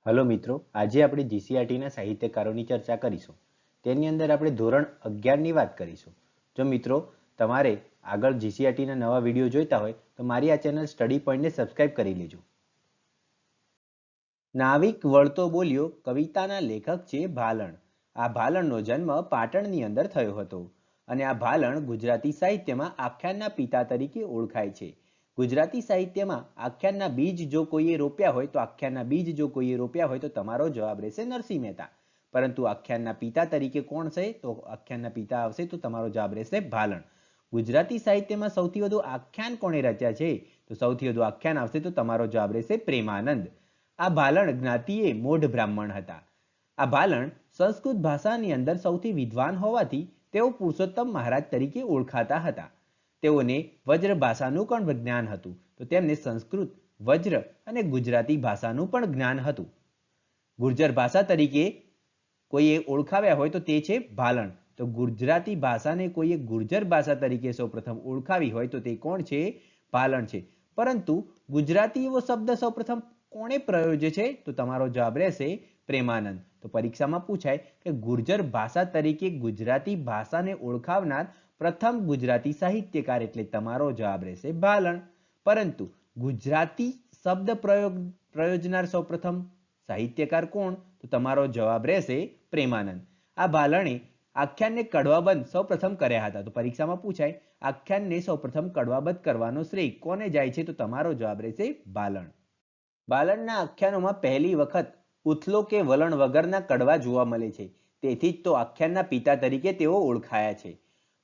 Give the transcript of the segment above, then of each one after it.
Hello મિત્રો, આજે આપણે જીસીઆરટીના સાહિત્યકારોની ચર્ચા કરીશું. તેની અંદર આપણે ધોરણ 11ની વાત કરીશું. જો મિત્રો તમારે આગળ જીસીઆરટીના નવા વિડીયો જોઈતા હોય તો મારી આ ચેનલ સ્ટડી પોઈન્ટને સબસ્ક્રાઇબ કરી લેજો. નાવિક વળતો બોલ્યો કવિતાના લેખક છે ભાલણ. આ ભાલણનો જન્મ પાટણની અંદર થયો હતો અને આ ભાલણ ગુજરાતી સાહિત્યમાં આખ્યાનના પિતા તરીકે ઓળખાય છે. ગુજરાતી સાહિત્યમાં આખ્યાનના બીજ જો કોઈએ રોપ્યા હોય તો આખ્યાનના બીજ જો કોઈએ રોપ્યા હોય તો તમારો જવાબ રહેશે નરસિંહ મહેતા. પરંતુ આખ્યાનના પિતા તરીકે કોણ છે? તો આખ્યાનના પિતા આવશે તો તમારો જવાબ રહેશે ભાલણ. ગુજરાતી સાહિત્યમાં સૌથી વધુ આખ્યાન કોણે રચ્યા છે? તો સૌથી વધુ આખ્યાન આવશે તો તમારો જવાબ રહેશે પ્રેમાનંદ. આ ભાલણ જ્ઞાતિએ મોઢ બ્રાહ્મણ હતા. આ ભાલણ સંસ્કૃત ભાષાની અંદર સૌથી વિદ્વાન હોવાથી તેઓ પુરુષોત્તમ મહારાજ તરીકે ઓળખાતા હતા. તેઓને વજ્ર ભાષાનું પણ જ્ઞાન હતું, તો તેમને સંસ્કૃત, વજ્ર અને ગુજરાતી ભાષાનું પણ જ્ઞાન હતું. ગુર્જર ભાષા તરીકે કોઈએ ઓળખાવ્યા હોય તો તે છે ભાલણ. તો ગુજરાતી ભાષાને કોઈએ ગુર્જર ભાષા તરીકે સૌપ્રથમ ઓળખાવી હોય તો તે કોણ છે? ભાલણ છે. પરંતુ ગુજરાતી એવો શબ્દ સૌપ્રથમ કોણે પ્રયોજ્યો છે? તો તમારો જવાબ રહેશે પ્રેમાનંદ. તો પરીક્ષામાં પૂછાય કે ગુર્જર ભાષા તરીકે ગુજરાતી ભાષાને ઓળખાવનાર પ્રથમ ગુજરાતી સાહિત્યકાર, એટલે તમારો જવાબ રહેશે ભાલણ. પરંતુ ગુજરાતી શબ્દ પ્રયોજનાર સૌપ્રથમ સાહિત્યકાર કોણ? તો તમારો જવાબ રહેશે પ્રેમાનંદ. આ ભાલણે આખ્યાનને કડવાબંધ સૌપ્રથમ કર્યા હતા. તો પરીક્ષામાં પૂછાય આખ્યાનને સૌપ્રથમ કડવાબંધ કરવાનો શ્રેય કોને જાય છે? તો તમારો જવાબ રહેશે ભાલણ. ભાલણના આખ્યાનોમાં પહેલી વખત ઉથલો કે વલણ વગરના કડવા જોવા મળે છે. તેથી જ તો આખ્યાનના પિતા તરીકે તેઓ ઓળખાયા છે.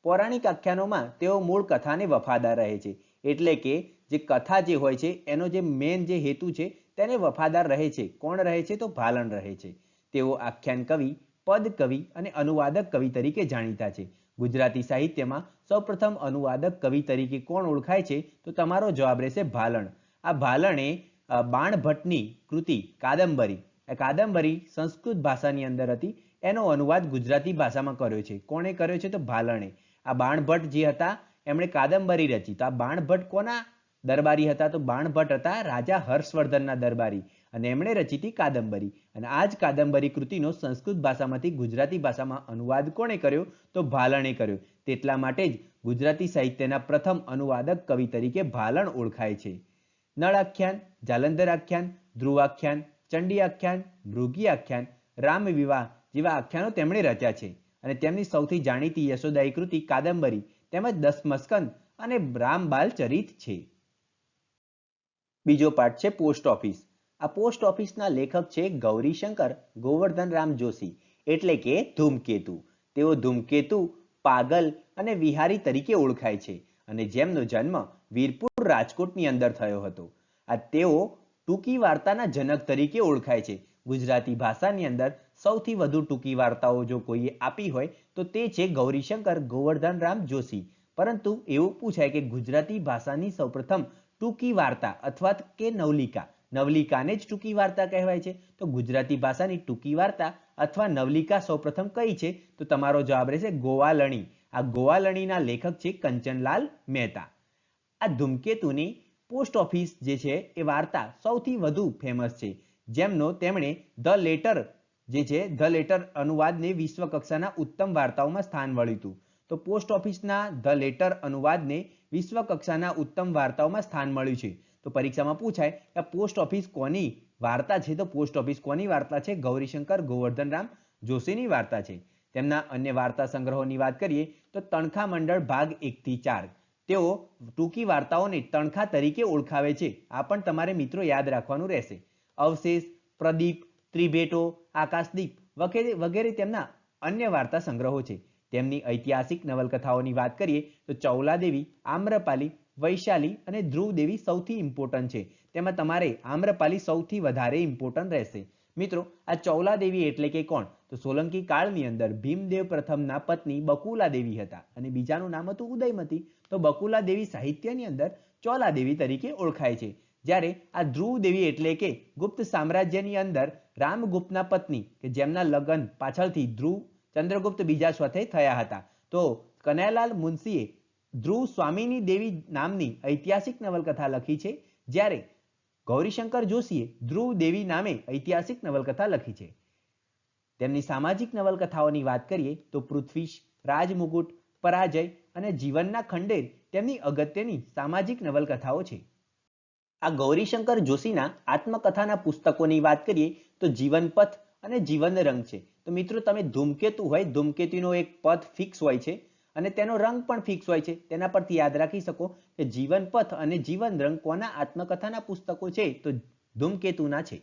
પૌરાણિક આખ્યાનોમાં તેઓ મૂળ કથાને વફાદાર રહે છે. એટલે કે જે કથા જે હોય છે એનો જે મેન જે હેતુ છે તેને વફાદાર રહે છે. કોણ રહે છે? તો ભાલણ રહે છે. તેઓ આખ્યાન કવિ, પદ કવિ અને અનુવાદક કવિ તરીકે જાણીતા છે. ગુજરાતી સાહિત્યમાં સૌપ્રથમ અનુવાદક કવિ તરીકે કોણ ઓળખાય છે? તો તમારો જવાબ રહેશે ભાલણ. આ ભાલણે બાણભટ્ટની કૃતિ કાદંબરી, કાદંબરી સંસ્કૃત ભાષાની અંદર હતી, એનો અનુવાદ ગુજરાતી ભાષામાં કર્યો છે. કોણે કર્યો છે? તો ભાલણે. આ બાણભટ્ટ જે હતા એમણે કાદંબરી રચી. તો આ બાણભટ્ટ કોના દરબારી હતા? તો બાણભટ્ટ હતા રાજા હર્ષવર્ધનના દરબારી અને એમણે રચી હતી કાદંબરી. અને આ જ કાદંબરી કૃતિનો સંસ્કૃત ભાષામાંથી ગુજરાતી ભાષામાં અનુવાદ કોણે કર્યો? તો ભાલણે કર્યો. તેટલા માટે જ ગુજરાતી સાહિત્યના પ્રથમ અનુવાદક કવિ તરીકે ભાલણ ઓળખાય છે. નળ આખ્યાન, જાલંધર આખ્યાન, ધ્રુવાખ્યાન, ચંડી આખ્યાન, મૃગી આખ્યાન, રામ વિવાહ જેવા આખ્યાનો તેમણે રચ્યા છે. અને તેમની સૌથી જાણીતી યશોદાયી કૃતિ કાદંબરી તેમજ 10 મસ્કંદ અને રામબાલ ચરિત છે. બીજો પાઠ છે પોસ્ટ ઓફિસ. આ પોસ્ટ ઓફિસના લેખક છે ગૌરીશંકર ગોવર્ધનરામ જોશી, એટલે કે ધૂમકેતુ. તેઓ ધૂમકેતુ, પાગલ અને વિહારી તરીકે ઓળખાય છે અને જેમનો જન્મ વીરપુર રાજકોટની અંદર થયો હતો. આ તેઓ ટૂંકી વાર્તાના જનક તરીકે ઓળખાય છે. ગુજરાતી ભાષાની અંદર સૌથી વધુ ટૂંકી વાર્તાઓ જો કોઈએ આપી હોય તો તે છે ગૌરીશંકર ગોવર્ધનરામ જોશી. પરંતુ એવું પૂછાય કે ગુજરાતી ભાષાની સૌપ્રથમ ટૂંકી વાર્તા અથવા કે નવલિકા, નવલિકાને જ ટૂંકી વાર્તા કહેવાય છે. તો ગુજરાતી ભાષાની ટૂંકી વાર્તા અથવા નવલિકા સૌપ્રથમ કઈ છે? તો તમારો જવાબ રહેશે ગોવાલણી. આ ગોવાલણીના લેખક છે કંચનલાલ મહેતા. આ ધૂમકેતુની પોસ્ટ ઓફિસ જે છે એ વાર્તા સૌથી વધુ ફેમસ છે, જેમનો તેમણે ધ લેટર જે છે ધ લેટર અનુવાદને વિશ્વ કક્ષાના ઉત્તમ વાર્તાઓમાં સ્થાન મળ્યું હતું. તો પોસ્ટ ઓફિસના ધ લેટર અનુવાદને વિશ્વ કક્ષાના ઉત્તમ વાર્તાઓમાં સ્થાન મળ્યું છે. તો પરીક્ષામાં પૂછાય કે પોસ્ટ ઓફિસ કોની વાર્તા છે? તો પોસ્ટ ઓફિસ કોની વાર્તા છે? ગૌરીશંકર ગોવર્ધનરામ જોશીની વાર્તા છે. તેમના અન્ય વાર્તા સંગ્રહોની વાત કરીએ તો તણખા મંડળ ભાગ 1 થી 4. તેઓ ટૂંકી વાર્તાઓને તણખા તરીકે ઓળખાવે છે. આ પણ તમારે મિત્રો યાદ રાખવાનું રહેશે. અવશેષ, પ્રદીપ, ત્રિભેટો, આકાશદીપ વગેરે તેમના અન્ય વાર્તા સંગ્રહો છે. તેમની ઐતિહાસિક નવલકથાઓની વાત કરીએ તો ચૌલાદેવી, આમ્રપાલી, વૈશાલી અને ધ્રુવદેવી સૌથી ઇમ્પોર્ટન્ટ છે. તેમાં તમારે આમ્રપાલી સૌથી વધારે ઇમ્પોર્ટન્ટ રહેશે. મિત્રો, આ ચૌલાદેવી એટલે કે કોણ? તો સોલંકી કાળની અંદર ભીમદેવ પ્રથમના પત્ની બકુલાદેવી હતા અને બીજાનું નામ હતું ઉદયમતી. તો બકુલાદેવી સાહિત્યની અંદર ચોલાદેવી તરીકે ઓળખાય છે. જ્યારે આ ધ્રુવદેવી એટલે કે ગુપ્ત સામ્રાજ્યની અંદર રામગુપ્તના પત્ની કે જેમના લગ્ન પાછળથી ધ્રુવ ચંદ્રગુપ્ત બીજા સાથે થયા હતા. તો કનૈયાલાલ મુનશીએ ધ્રુવ સ્વામીની દેવી નામની ઐતિહાસિક નવલકથા લખી છે. જ્યારે ગૌરીશંકર જોશીએ ધ્રુવ દેવી નામે ઐતિહાસિક નવલકથા લખી છે. તેમની સામાજિક નવલકથાઓની વાત કરીએ તો પૃથ્વીશ, રાજમુકુટ, પરાજય અને જીવનના ખંડેર તેમની અગત્યની સામાજિક નવલકથાઓ છે. આ ગૌરીશંકર જોશીના આત્મકથાના પુસ્તકોની વાત કરીએ તો જીવનપથ અને જીવન રંગ છે. તો મિત્રો તમે ધૂમકેતુ હોય, ધૂમકેતુનો એક પથ ફિક્સ હોય છે અને તેનો રંગ પણ ફિક્સ હોય છે. તેના પરથી યાદ રાખી શકો કે જીવનપથ અને જીવન રંગ કોના આત્મકથાના પુસ્તકો છે? તો ધૂમકેતુના છે.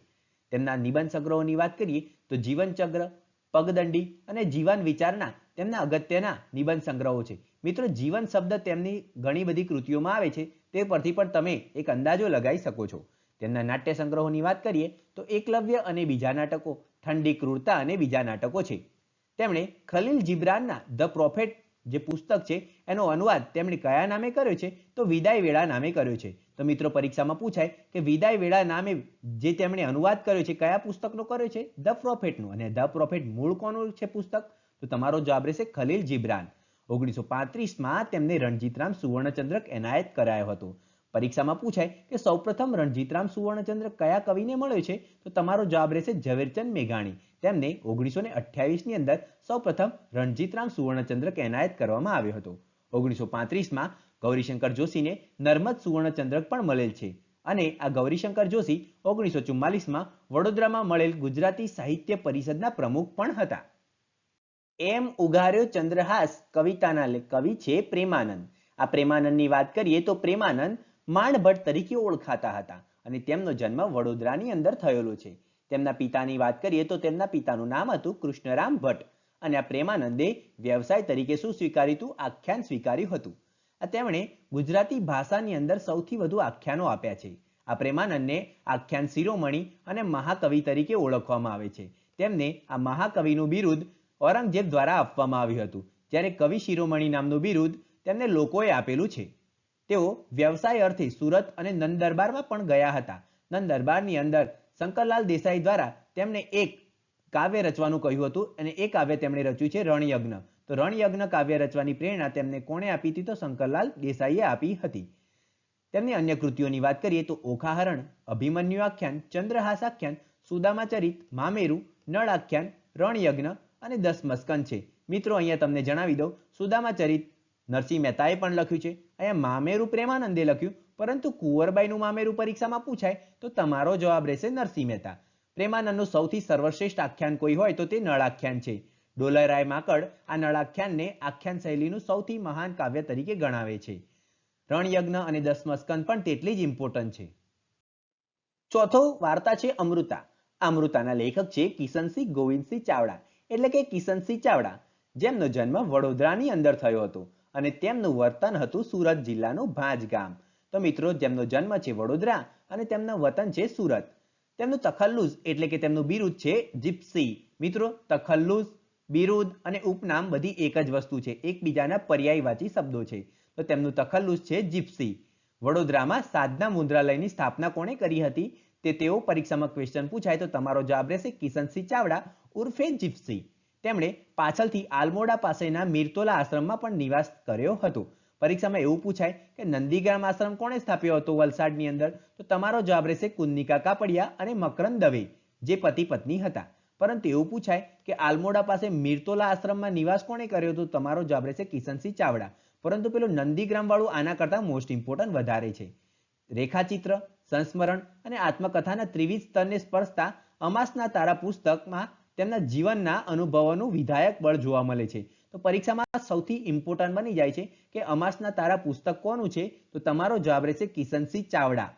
તેમના નિબંધ સંગ્રહોની વાત કરીએ તો જીવનચક્ર, પગદંડી અને જીવન વિચારના તેમના અગત્યના નિબંધ સંગ્રહો છે. મિત્રો જીવન શબ્દ તેમની ઘણી બધી કૃતિઓમાં આવે છે, તે પરથી પણ તમે એક અંદાજો લગાવી શકો છો. તેમના નાટ્ય સંગ્રહોની વાત કરીએ તો એકલવ્ય અને બીજા નાટકો, ઠંડી ક્રૂરતા અને બીજા નાટકો છે. તેમણે ખલીલ જિબ્રાનના ધ પ્રોફેટ જે પુસ્તક છે એનો અનુવાદ તેમણે કયા નામે કર્યો છે? તો વિદાય વેળા નામે કર્યો છે. તો મિત્રો પરીક્ષામાં પૂછાય કે વિદાય વેળા નામે જે તેમણે અનુવાદ કર્યો છે કયા પુસ્તકનો કર્યો છે? ધ પ્રોફેટનું. અને ધ પ્રોફેટ મૂળ કોનું છે પુસ્તક? તો તમારો જવાબ રહેશે ખલીલ જિબ્રાન. 1935માં તેમને રણજીતરામ સુવર્ણચંદ્રક એનાયત કરાયો હતો. પરીક્ષામાં પૂછાય કે સૌપ્રથમ રણજીતરામ સુવર્ણચંદ્રક કયા કવિને મળ્યો છે? તો તમારો જવાબ રહેશે ઝવેરચંદ મેઘાણી. તેમને 1928ની અંદર સૌપ્રથમ રણજીતરામ સુવર્ણચંદ્રક એનાયત કરવામાં આવ્યો હતો. 1935માં ગૌરીશંકર જોશીને નર્મદ સુવર્ણચંદ્રક પણ મળેલ છે. અને આ ગૌરીશંકર જોશી 1944માં વડોદરામાં મળેલ ગુજરાતી સાહિત્ય પરિષદના પ્રમુખ પણ હતા. એમ ઉગાર્યો ચંદ્રહાસ કવિતાના કવિ છે પ્રેમાનંદ. આ પ્રેમાનંદની વાત કરીએ તો પ્રેમાનંદ માંડભટ્ટ તરીકે ઓળખાતા હતા અને તેમનો જન્મ વડોદરાની અંદર થયેલો છે. તેમના પિતાની વાત કરીએ તો તેમના પિતાનું નામ હતું કૃષ્ણરામ ભટ્ટ અને આ પ્રેમાનંદે વ્યવસાય તરીકે શું સ્વીકાર્યું હતું? આખ્યાન સ્વીકાર્યું હતું. તેમણે ગુજરાતી ભાષાની અંદર સૌથી વધુ આખ્યાનો આપ્યા છે. આ પ્રેમાનંદને આખ્યાન શિરોમણી અને મહાકવિ તરીકે ઓળખવામાં આવે છે. તેમને આ મહાકવિનું બિરુદ ઔરંગઝેબ દ્વારા આપવામાં આવ્યું હતું, જ્યારે કવિ શિરોમણી નામનું બિરુદ તેમને લોકોએ આપેલું છે. તેઓ વ્યવસાય અર્થે સુરત અને નંદ દરબારમાં પણ ગયા હતા. નંદ દરબારની અંદર શંકરલાલ દેસાઈ દ્વારા તેમને એક કાવ્ય રચવાનું કહ્યું હતું અને એ કાવ્ય તેમણે રચ્યું છે રણયજ્ઞ. તો રણયજ્ઞ કાવ્ય રચવાની પ્રેરણા તેમને કોણે આપી હતી? તો શંકરલાલ દેસાઈએ આપી હતી. તેમની અન્ય કૃતિઓની વાત કરીએ તો ઓખાહરણ, અભિમન્યુ આખ્યાન, ચંદ્રહાસ આખ્યાન, સુદામા ચરિત, મામેરુ, નળ આખ્યાન, રણયજ્ઞ અને 10 મસ્કંદ છે. મિત્રો અહીંયા તમને જણાવી દઉં, સુદામા ચરિત નરસિંહ મહેતાએ પણ લખ્યું છે. અહીંયા મામેરુ પ્રેમાનંદે લખ્યું, પરંતુ કુંવરબાઈનું મામેરુ પરીક્ષામાં પૂછાય તો તમારો જવાબ રહેશે નરસિંહ મહેતા. પ્રેમાનંદનું સૌથી સર્વશ્રેષ્ઠ આખ્યાન કોઈ હોય તો તે નળ આખ્યાન છે. ડોલરાય માકડ આ નળ આખ્યાનને આખ્યાન શૈલીનું સૌથી મહાન કાવ્ય તરીકે ગણાવે છે. રણયજ્ઞ અને 10 મસ્કંદ પણ તેટલી જ ઇમ્પોર્ટન્ટ છે. ચોથો વાર્તા છે અમૃતા. અમૃતાના લેખક છે કિશનસિંહ ગોવિંદસિંહ ચાવડા, એટલે કે કિશનસિંહ ચાવડા, જેમનો જન્મ વડોદરાની અંદર થયો હતો અને તેમનું વતન હતું સુરત જિલ્લાનું ભાંજ ગામ. તો મિત્રો જેમનો જન્મ છે વડોદરા અને તેમનું વતન છે સુરત. તેમનું તખલ્લુસ એટલે કે તેમનું બિરુદ છે જીપ્સી. મિત્રો તખલ્લુસ, બિરુદ અને ઉપનામ બધી એક જ વસ્તુ છે, એકબીજાના પર્યાયવાચી શબ્દો છે. તો તેમનું તખલ્લુસ છે જીપ્સી. વડોદરામાં સાધના મુદ્રાલયની સ્થાપના કોણે કરી હતી? તેઓ પરીક્ષામાં ક્વેશ્ચન પૂછાય તો તમારો જવાબ રહેશે કિશનસિંહ ચાવડા ઉર્ફે જીપ્સી. તેમણે પાછળથી આલમોડા પાસેના મીરતોલા આશ્રમમાં પણ નિવાસ કર્યો હતો. પરીક્ષામાં એવું પૂછાય કે નંદીગ્રામ આશ્રમ કોણે સ્થાપ્યો હતો વલસાડની અંદર? તો તમારો જવાબ રહેશે કુન્નિકા કાપડિયા અને મકરંદ દવે, જે પતિ પત્ની હતા. પરંતુ એવું પૂછાય કે આલમોડા પાસે મીરતોલા આશ્રમમાં નિવાસ કોણે કર્યો હતો? તમારો જવાબ રહેશે કિશનસિંહ ચાવડા. પરંતુ પેલું નંદીગ્રામ વાળું આના કરતા મોસ્ટ ઇમ્પોર્ટન્ટ વધારે છે. રેખાચિત્ર, સંસ્મરણ અને આત્મકથાના ત્રિવિધ સ્તરને સ્પર્શતા અમાસના તારા પુસ્તકમાં તેમના જીવનના અનુભવોનું વિધાયક બળ જોવા મળે છે. તો પરીક્ષામાં સૌથી ઇમ્પોર્ટન્ટ બની જાય છે કે અમાસના તારા પુસ્તક કોનું છે? તો તમારો જવાબ રહેશે કિશનસિંહ ચાવડા.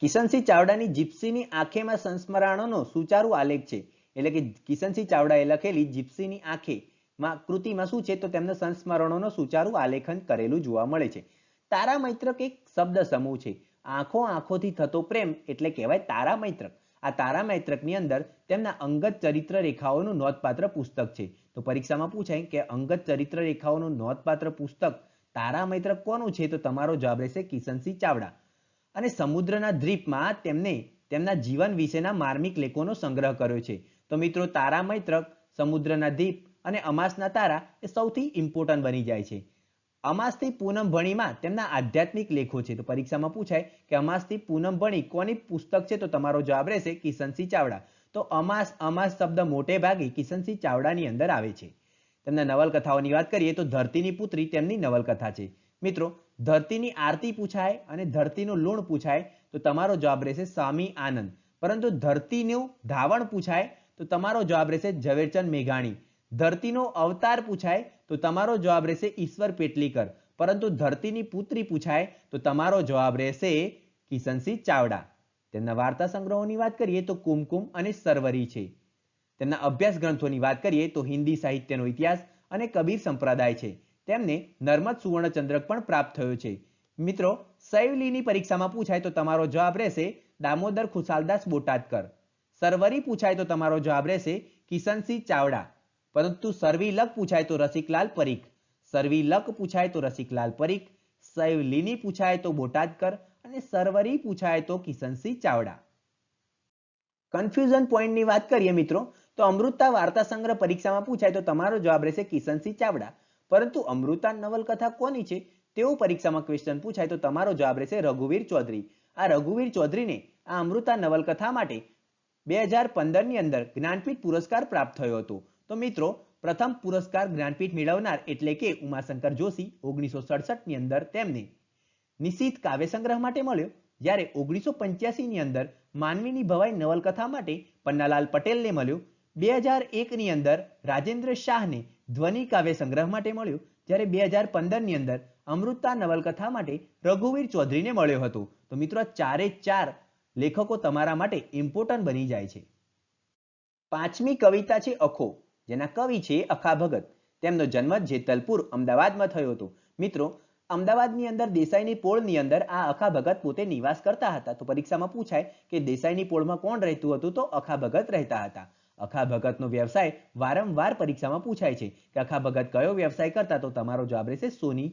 કિશનસિંહ ચાવડાની જીપ્સીની આંખેમાં સંસ્મરણોનો સુચારુ આલેખ છે. એટલે કે કિશનસિંહ ચાવડાએ લખેલી જીપ્સીની આંખેમાં કૃતિમાં શું છે? તો તેમના સંસ્મરણોનો સુચારુ આલેખન કરેલું જોવા મળે છે. તારા મૈત્રક એક શબ્દ સમૂહ છે. આંખો આંખોથી થતો પ્રેમ એટલે કહેવાય તારા મૈત્રક. આ તારા મૈત્રકની અંદર તેમના અંગત ચરિત્ર રેખાઓનું નોંધપાત્ર પુસ્તક છે. તો પરીક્ષામાં પૂછાય કે અંગત ચરિત્ર રેખાઓનું નોંધપાત્ર પુસ્તક તારા મૈત્રક કોનું છે? તો તમારો જવાબ રહેશે કિશનસિંહ ચાવડા. અને સમુદ્રના દ્વીપમાં તેમને તેમના જીવન વિશેના માર્મિક લેખોનો સંગ્રહ કર્યો છે. તો મિત્રો તારા મૈત્રક, સમુદ્રના દ્વીપ અને અમાસના તારા એ સૌથી ઇમ્પોર્ટન્ટ બની જાય છે. અમાસથી પૂનમ ભણીમાં તેમના આધ્યાત્મિક લેખો છે. તો પરીક્ષામાં પૂછાય કે અમાસથી પૂનમ ભણી કોની પુસ્તક છે? તો તમારો જવાબ રહેશે કિશનસિંહ ચાવડા. તો અમાસ અમાસ શબ્દ મોટે ભાગે કિશનસિંહ ચાવડાની અંદર આવે છે. તેમના નવલકથાઓની વાત કરીએ તો ધરતીની પુત્રી તેમની નવલકથા છે. મિત્રો, ધરતીની આરતી પૂછાય અને ધરતીનું લૂણ પૂછાય તો તમારો જવાબ રહેશે સ્વામી આનંદ. પરંતુ ધરતીનું ધાવણ પૂછાય તો તમારો જવાબ રહેશે ઝવેરચંદ મેઘાણી. ધરતીનો અવતાર પૂછાય તો તમારો જવાબ રહેશે ઈશ્વર પેટલીકર. પરંતુ ધરતીની પુત્રી પૂછાય તો તમારો જવાબ રહેશે કિશનસિંહ ચાવડા. તેમના વાર્તા સંગ્રહોની વાત કરીએ તો કુમકુમ અને સરવરી છે. તેમના અભ્યાસ ગ્રંથોની વાત કરીએ તો હિન્દી સાહિત્યનો ઇતિહાસ અને કબીર સંપ્રદાય છે. તેમને નર્મદ સુવર્ણચંદ્રક પણ પ્રાપ્ત થયો છે. મિત્રો, શૈવલીની પરીક્ષામાં પૂછાય તો તમારો જવાબ રહેશે દામોદર ખુશાલદાસ બોટાદકર. સરવરી પૂછાય તો તમારો જવાબ રહેશે કિશનસિંહ ચાવડા. પરંતુ સરવીલક પૂછાય તો રસિકલાલ પરીખ. સરવીલક પૂછાય તો રસિકલાલ પરીખ, શૈવલીની પૂછાય તો બોટાદકર અને સરવરી પૂછાય તો કિશનસિંહ ચાવડા. કન્ફ્યુઝન પોઈન્ટની વાત કરીએ મિત્રો, તો અમૃતા વાર્તા સંગ્રહ પરીક્ષામાં પૂછાય તો તમારો જવાબ રહેશે કિશનસિંહ ચાવડા. પરંતુ અમૃતા નવલકથા કોની છે તેવું પરીક્ષામાં ક્વેશ્ચન પૂછાય તો તમારો જવાબ રહેશે રઘુવીર ચૌધરી. આ રઘુવીર ચૌધરીને આ અમૃતા નવલકથા માટે 2015ની અંદર જ્ઞાનપીઠ પુરસ્કાર પ્રાપ્ત થયો હતો. તો મિત્રો, પ્રથમ પુરસ્કાર જ્ઞાનપીઠ મેળવનાર એટલે કે ઉમાશંકર જોશી 1967ની અંદર તેમને નિશિત કાવ્ય સંગ્રહ માટે મળ્યો. જ્યારે 1985ની અંદર માનવીની ભવાઈ નવલકથા માટે પન્નાલાલ પટેલને મળ્યો. 2001ની અંદર રાજેન્દ્ર શાહને ધ્વનિ કાવ્ય સંગ્રહ માટે મળ્યો. જ્યારે 2015ની અંદર અમૃતા નવલકથા માટે રઘુવીર ચૌધરીને મળ્યો હતો. તો મિત્રો, ચારે ચાર લેખકો તમારા માટે ઇમ્પોર્ટન્ટ બની જાય છે. પાંચમી કવિતા છે અખો, જેના કવિ છે અખા ભગત. તેમનો જન્મ જેતલપુર અમદાવાદમાં થયો હતો. મિત્રો, અમદાવાદની અંદર દેસાઈની પોળની અંદર આ અખા ભગત પોતે નિવાસ કરતા હતા. તો પરીક્ષામાં પૂછાય કે દેસાઈની પોળમાં કોણ રહેતું હતું? તો અખા ભગત રહેતા હતા. અખા ભગતનો વ્યવસાય વારંવાર પરીક્ષામાં પૂછાય છે કે અખા ભગત કયો વ્યવસાય કરતા? તો તમારો જવાબ રહેશે સોની.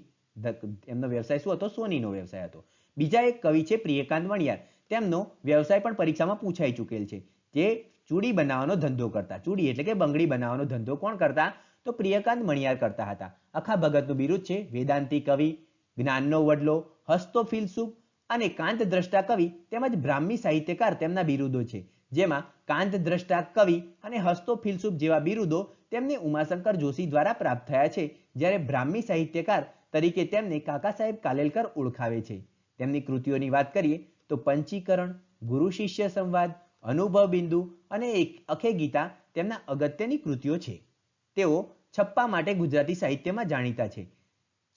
એમનો વ્યવસાય શું હતો? સોનીનો વ્યવસાય હતો. બીજા એક કવિ છે પ્રિયકાંત વણિયાર. તેમનો વ્યવસાય પણ પરીક્ષામાં પૂછાઈ ચૂકેલ છે. જે ચૂડી બનાવવાનો ધંધો કરતા. ચૂડી એટલે કે બંગડી બનાવવાનો ધંધો કોણ કરતા? તો પ્રિયકાંત વણિયાર કરતા હતા. અખા ભગતનું બિરુદ છે વેદાંતી કવિ, જ્ઞાનનો વડલો, હસ્તો ફિલસૂફ અને કાંત દ્રષ્ટા કવિ તેમજ બ્રાહ્મી સાહિત્યકાર તેમના બિરુદો છે. જેમાં કાંત દ્રષ્ટા કવિ અને હસ્તો ફિલસૂફ જેવા બિરુદો તેમને ઉમાશંકર જોશી દ્વારા પ્રાપ્ત થયા છે. જ્યારે બ્રાહ્મી સાહિત્યકાર તરીકે તેમને કાકા સાહેબ કાલેલકર ઓળખાવે છે. તેમની કૃતિઓની વાત કરીએ તો પંચીકરણ, ગુરુ શિષ્ય સંવાદ, અનુભવ બિંદુ અને અખે ગીતા તેમના અગત્યની કૃતિઓ છે. તેઓ છપ્પા માટે ગુજરાતી સાહિત્યમાં જાણીતા છે.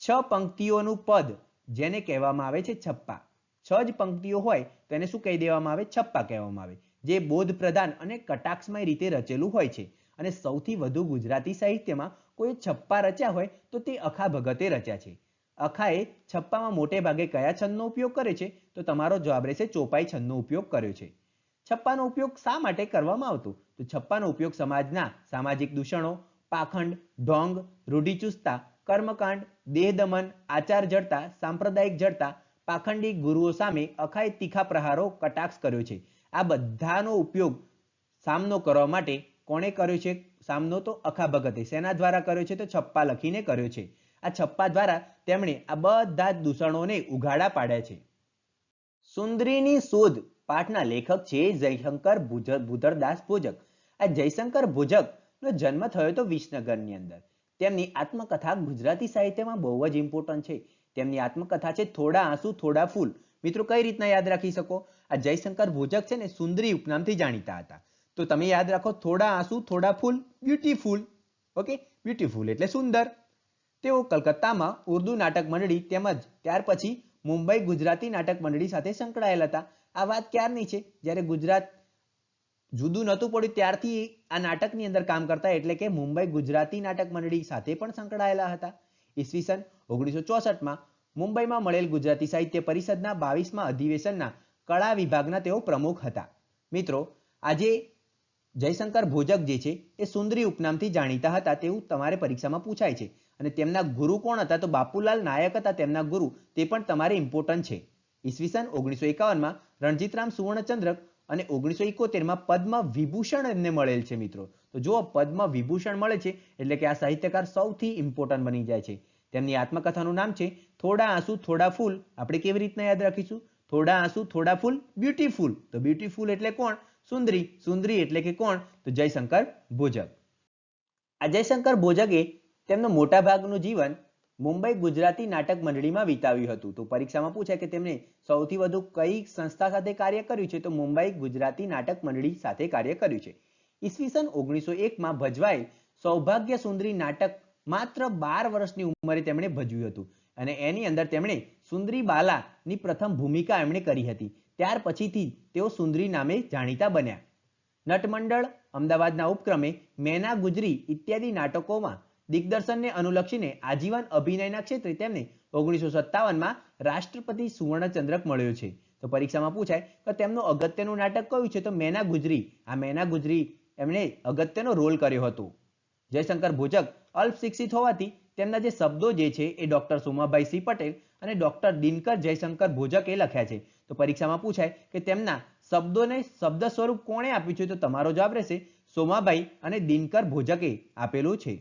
6 પંક્તિઓનું પદ જેને કહેવામાં આવે છે છપ્પા. 6 જ પંક્તિઓ હોય તો એને શું કહી દેવામાં આવે? છપ્પા કહેવામાં આવે. જે બોધ પ્રધાન અને કટાક્ષમય રીતે રચેલું હોય છે. અને સૌથી વધુ ગુજરાતી સાહિત્યમાં કોઈ છપ્પા રચ્યા હોય તો તે અખા ભગતે રચ્યા છે. અખાએ છપ્પામાં મોટે ભાગે કયા છંદનો ઉપયોગ કરે છે? તો તમારો જવાબ રહેશે ચોપાઈ છંદનો ઉપયોગ કર્યો છે. છપ્પાનો ઉપયોગ શા માટે કરવામાં આવતો? તો છપ્પાનો ઉપયોગ સમાજના સામાજિક દૂષણો, પાખંડ, ઢોંગ, રૂઢિચુસ્તતા, કર્મકાંડ, દેહ દમન, આચાર જડતા, સાંપ્રદાયિક જડતા, પાખંડી ગુરુઓ સામે અખાએ તીખા પ્રહારો કટાક્ષ કર્યો છે. આ બધાનો ઉપયોગ સામનો કરવા માટે કોણે કર્યો છે? સામનો તો અખા ભગતે. શેના દ્વારા કર્યો છે? તો છપ્પા લખીને કર્યો છે. આ છપ્પા દ્વારા તેમણે આ બધા દૂષણોને ઉઘાડા પાડ્યા છે. સુંદરીની શોધ પાઠના લેખક છે જયશંકર ભુધરદાસ ભોજક. આ જયશંકર ભોજકનો જન્મ થયો તો વિસનગરની અંદર. તેમની આત્મકથા ગુજરાતી સાહિત્યમાં બહુ જ ઇમ્પોર્ટન્ટ છે. તેમની આત્મકથા છે થોડા આંસુ થોડા ફૂલ. મિત્રો, કઈ રીતના યાદ રાખી શકો? આ જયશંકર ભોજક છે ને સુંદરી ઉપનામથી જાણીતા હતા. તો તમે યાદ રાખો થોડા આંસુ થોડા ફૂલ, બ્યુટીફુલ. ઓકે, બ્યુટીફુલ એટલે સુંદર. તેઓ કલકત્તામાં ઉર્દુ નાટક મંડળી તેમજ ત્યાર પછી મુંબઈ ગુજરાતી નાટક મંડળી સાથે સંકળાયેલા હતા. આ વાત ક્યારની છે? જ્યારે ગુજરાત જુદું નહોતું પડ્યું ત્યારથી આ નાટકની અંદર કામ કરતા, એટલે કે મુંબઈ ગુજરાતી નાટક મંડળી સાથે પણ સંકળાયેલા હતા. ઈસવીસન 1964માં મુંબઈમાં મળેલ ગુજરાતી સાહિત્ય પરિષદના 22મા અધિવેશનના કળા વિભાગના તેઓ પ્રમુખ હતા. મિત્રો, આજે જયશંકર ભોજક જે છે એ સુંદરી ઉપનામથી જાણીતા હતા તેવું તમારે પરીક્ષામાં પૂછાય છે. અને તેમના ગુરુ કોણ હતા? તો બાપુલાલ નાયક હતા તેમના ગુરુ. તે પણ તમારે ઇમ્પોર્ટન્ટ છે. ઈસવીસન 1951માં રણજીતરામ સુવર્ણચંદ્રક અને 1971માં પદ્મ વિભૂષણ એમને મળેલ છે. મિત્રો, તો જો પદ્મ વિભૂષણ મળે છે એટલે કે આ સાહિત્યકાર સૌથી ઇમ્પોર્ટન્ટ બની જાય છે. તેમની આત્મકથાનું નામ છે થોડા આંસુ થોડા ફૂલ. આપણે કેવી રીતના યાદ રાખીશું? થોડા આંસુ થોડા ફૂલ બ્યુટીફુલ. તો બ્યુટીફુલ એટલે કોણ? સુંદરી. સુંદરી એટલે કે કોણ? તો જયશંકર ભોજક. આ જયશંકર ભોજકે તેમનું મોટા ભાગનું જીવન મુંબઈ ગુજરાતી નાટક મંડળીમાં વિતાવ્યું હતું. તો પરીક્ષામાં પૂછાય કે તેમણે સૌથી વધુ કઈ સંસ્થા સાથે કાર્ય કર્યું છે? તો મુંબઈ ગુજરાતી નાટક મંડળી સાથે કાર્ય કર્યું છે. ઈસવીસન 1901માં ભજવાયેલ સૌભાગ્ય સુંદરી નાટક માત્ર 12 વર્ષની ઉંમરે તેમણે ભજવ્યું હતું અને એની અંદર તેમણે સુંદરી બાલાની પ્રથમ ભૂમિકા એમણે કરી હતી. ત્યાર પછીથી તેઓ સુંદરી નામે જાણીતા બન્યા. નટમંડળ અમદાવાદના ઉપક્રમે મેના ગુજરી ઇત્યાદિ નાટકોમાં દિગ્દર્શનને અનુલક્ષીને આજીવન અભિનયના ક્ષેત્રે તેમને 1957માં રાષ્ટ્રપતિ સુવર્ણચંદ્રક મળ્યો છે. તો પરીક્ષામાં પૂછાય કે તેમનું અગત્યનું નાટક કયું છે? તો મેના ગુજરી. આ મેના ગુજરી એમણે અગત્યનો રોલ કર્યો હતો. જયશંકર ભોજક અલ્પશિક્ષિત હોવાથી તેમના જે શબ્દો જે છે એ ડોક્ટર સોમાભાઈ સી પટેલ અને ડોક્ટર દિનકર જયશંકર ભોજકે લખ્યા છે. તો પરીક્ષામાં પૂછાય કે તેમના શબ્દોને શબ્દ સ્વરૂપ કોણે આપ્યું છે? તો તમારો જવાબ રહેશે સોમાભાઈ અને દિનકર ભોજકે આપેલું છે.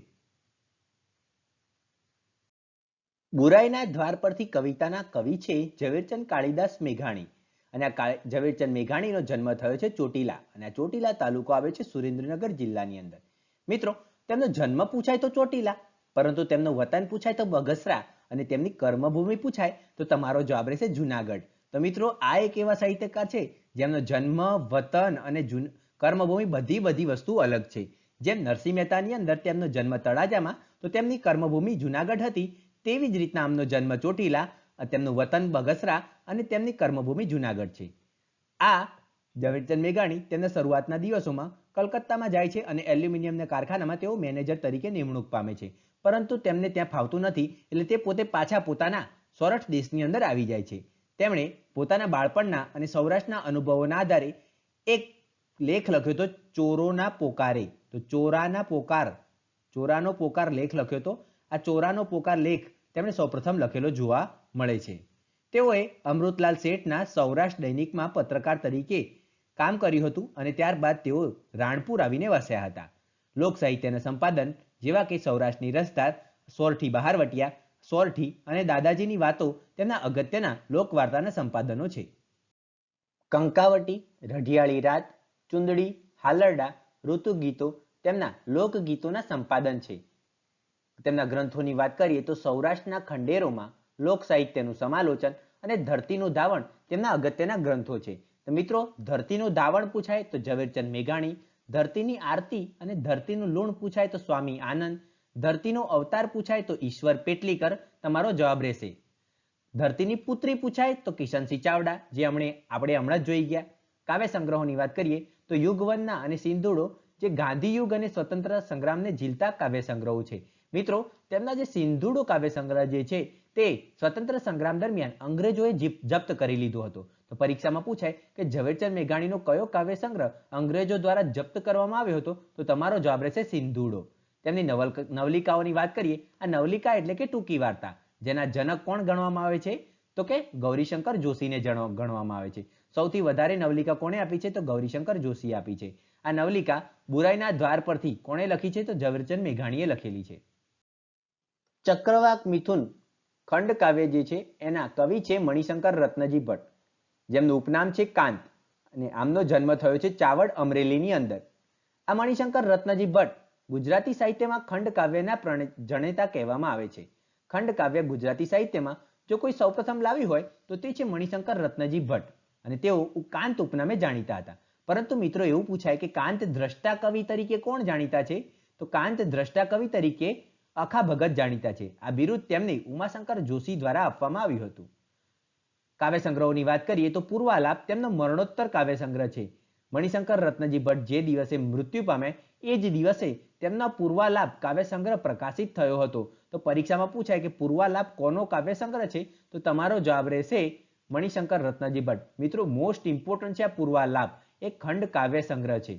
બુરાઈના દ્વાર પરથી કવિતાના કવિ છે ઝવેરચંદ કાળીદાસ મેઘાણી અને આ ઝવેરચંદ મેઘાણીનો જન્મ થયો છે ચોટીલા અને આ ચોટીલા તાલુકો આવે છે સુરેન્દ્રનગર જિલ્લાની અંદર. મિત્રો, તેમનો જન્મ પૂછાય તો ચોટીલા, પરંતુ તેમનું વતન પૂછાય તો બગસરા અને તેમની કર્મભૂમિ પૂછાય તો તમારો જવાબ રહેશે જુનાગઢ. તો મિત્રો, આ એક એવા સાહિત્યકાર છે જેમનો જન્મ, વતન અને કર્મભૂમિ બધી વસ્તુ અલગ છે. જેમ નરસિંહ મહેતાની અંદર તેમનો જન્મ તળાજામાં તો તેમની કર્મભૂમિ જુનાગઢ હતી, તેવી જ રીતના આમનો જન્મ ચોટીલા, તેમનું વતન બગસરા અને તેમની કર્મભૂમિ જુનાગઢ છે. આ ઝવેરચંદ મેઘાણી તેમના શરૂઆતના દિવસોમાં કલકત્તામાં જાય છે અને એલ્યુમિનિયમના કારખાનામાં તેઓ મેનેજર તરીકે નિમણૂક પામે છે, પરંતુ તેમને ત્યાં ફાવતું નથી એટલે તે પોતે પાછા પોતાના સોરઠ દેશની અંદર આવી જાય છે. તેમણે પોતાના બાળપણના અને સૌરાષ્ટ્રના અનુભવોના આધારે એક લેખ લખ્યો હતો ચોરોના પોકારે. તો ચોરાનો પોકાર લેખ લખ્યો હતો. આ ચોરાનો પોકાર લેખ તેમણે સૌપ્રથમ લખેલો જોવા મળે છે. તેઓએ અમૃતલાલ શેઠના સૌરાષ્ટ્ર દૈનિકમાં પત્રકાર તરીકે કામ કર્યું હતું અને ત્યારબાદ તેઓ રાણપુર આવીને વસ્યા હતા. લોક સાહિત્યના સંપાદન જેવા કે સૌરાષ્ટ્રની રસધાર, સોરઠી બહારવટિયા, સોરઠી અને દાદાજીની વાતો તેમના અગત્યના લોકવાર્તાના સંપાદનો છે. કંકાવટી, રઢિયાળી રાત, ચુંદડી, હાલરડા, ઋતુગીતો તેમના લોકગીતોના સંપાદન છે. તેમના ગ્રંથોની વાત કરીએ તો સૌરાષ્ટ્રના ખંડેરોમાં લોક સાહિત્યનું સમાલોચન અને ધરતીનું ધાવણ તેમના અગત્યના ગ્રંથો છે. તો મિત્રો, ધરતીનું ધાવણ પૂછાય તો ઝવેરચંદ મેઘાણી, ધરતીની આરતી અને ધરતીનું લુણ પૂછાય તો સ્વામી આનંદ, ધરતીનો અવતાર પૂછાય તો ઈશ્વર પેટલીકર તમારો જવાબ રહેશે. ધરતીની પુત્રી પૂછાય તો કિશનસિંહ ચાવડા, જે આપણે હમણાં જ જોઈ ગયા. કાવ્ય સંગ્રહોની વાત કરીએ તો યુગવનના અને સિંધુડો જે ગાંધી યુગ અને સ્વતંત્ર સંગ્રામને ઝીલતા કાવ્ય સંગ્રહો છે. મિત્રો, તેમના જે સિંધુડો કાવ્ય સંગ્રહ જે છે તે સ્વતંત્ર સંગ્રામ દરમિયાન અંગ્રેજોએ જપ્ત કરી લીધો હતો. તો પરીક્ષામાં પૂછાય કે ઝવેરચંદ મેઘાણીનો કયો કાવ્ય સંગ્રહ અંગ્રેજો દ્વારા જપ્ત કરવામાં આવ્યો હતો? તો તમારો જવાબ રહેશે સિંધુડો. તેમની નવલિકાઓની વાત કરીએ. આ નવલિકા એટલે કે ટૂંકી વાર્તા, જેના જનક કોણ ગણવામાં આવે છે? તો કે ગૌરીશંકર જોશીને ગણવામાં આવે છે. સૌથી વધારે નવલિકા કોણે આપી છે? તો ગૌરીશંકર જોશીએ આપી છે. આ નવલિકા બુરાઈના દ્વાર પરથી કોણે લખી છે? તો ઝવેરચંદ મેઘાણીએ લખેલી છે. ચક્રવાક મિથુન ખંડ કાવ્ય જે છે એના કવિ છે મણિશંકર રત્નજી ભટ્ટ, જેમનું ઉપનામ છે કાંત અને આમનો જન્મ થયો છે ચાવડ, અમરેલીની અંદર. આ મણિશંકર રત્નજી ભટ્ટ ગુજરાતી સાહિત્યમાં ખંડ કાવ્યના જનેતા કહેવામાં આવે છે. ખંડ કાવ્ય ગુજરાતી સાહિત્યમાં જો કોઈ સૌપ્રથમ લાવી હોય તો તે છે મણિશંકર રત્નજી ભટ્ટ અને તેઓ કાંત ઉપનામે જાણીતા હતા. પરંતુ મિત્રો, એવું પૂછાય કે કાંત દ્રષ્ટા કવિ તરીકે કોણ જાણીતા છે? તો કાંત દ્રષ્ટા કવિ તરીકે અખા ભગત જાણીતા છે. આ બિરુદ તેમને ઉમાશંકર જોશી દ્વારા આપવામાં આવ્યું હતું. કાવ્ય સંગ્રહોની વાત કરીએ તો પૂર્વાલાપ તેમનો મરણોત્તર કાવ્ય સંગ્રહ છે. મણિશંકર રત્નજી ભટ્ટ જે દિવસે મૃત્યુ પામે એ જ દિવસે તેમના પૂર્વાલાપ કાવ્ય સંગ્રહ પ્રકાશિત થયો હતો. તો પરીક્ષામાં પૂછાય કે પૂર્વાલાપ કોનો કાવ્ય સંગ્રહ છે? તો તમારો જવાબ રહેશે મણિશંકર રત્નજી ભટ્ટ. મિત્રો, મોસ્ટ ઇમ્પોર્ટન્ટ છે આ પૂર્વાલાપ, એક ખંડ કાવ્ય સંગ્રહ છે.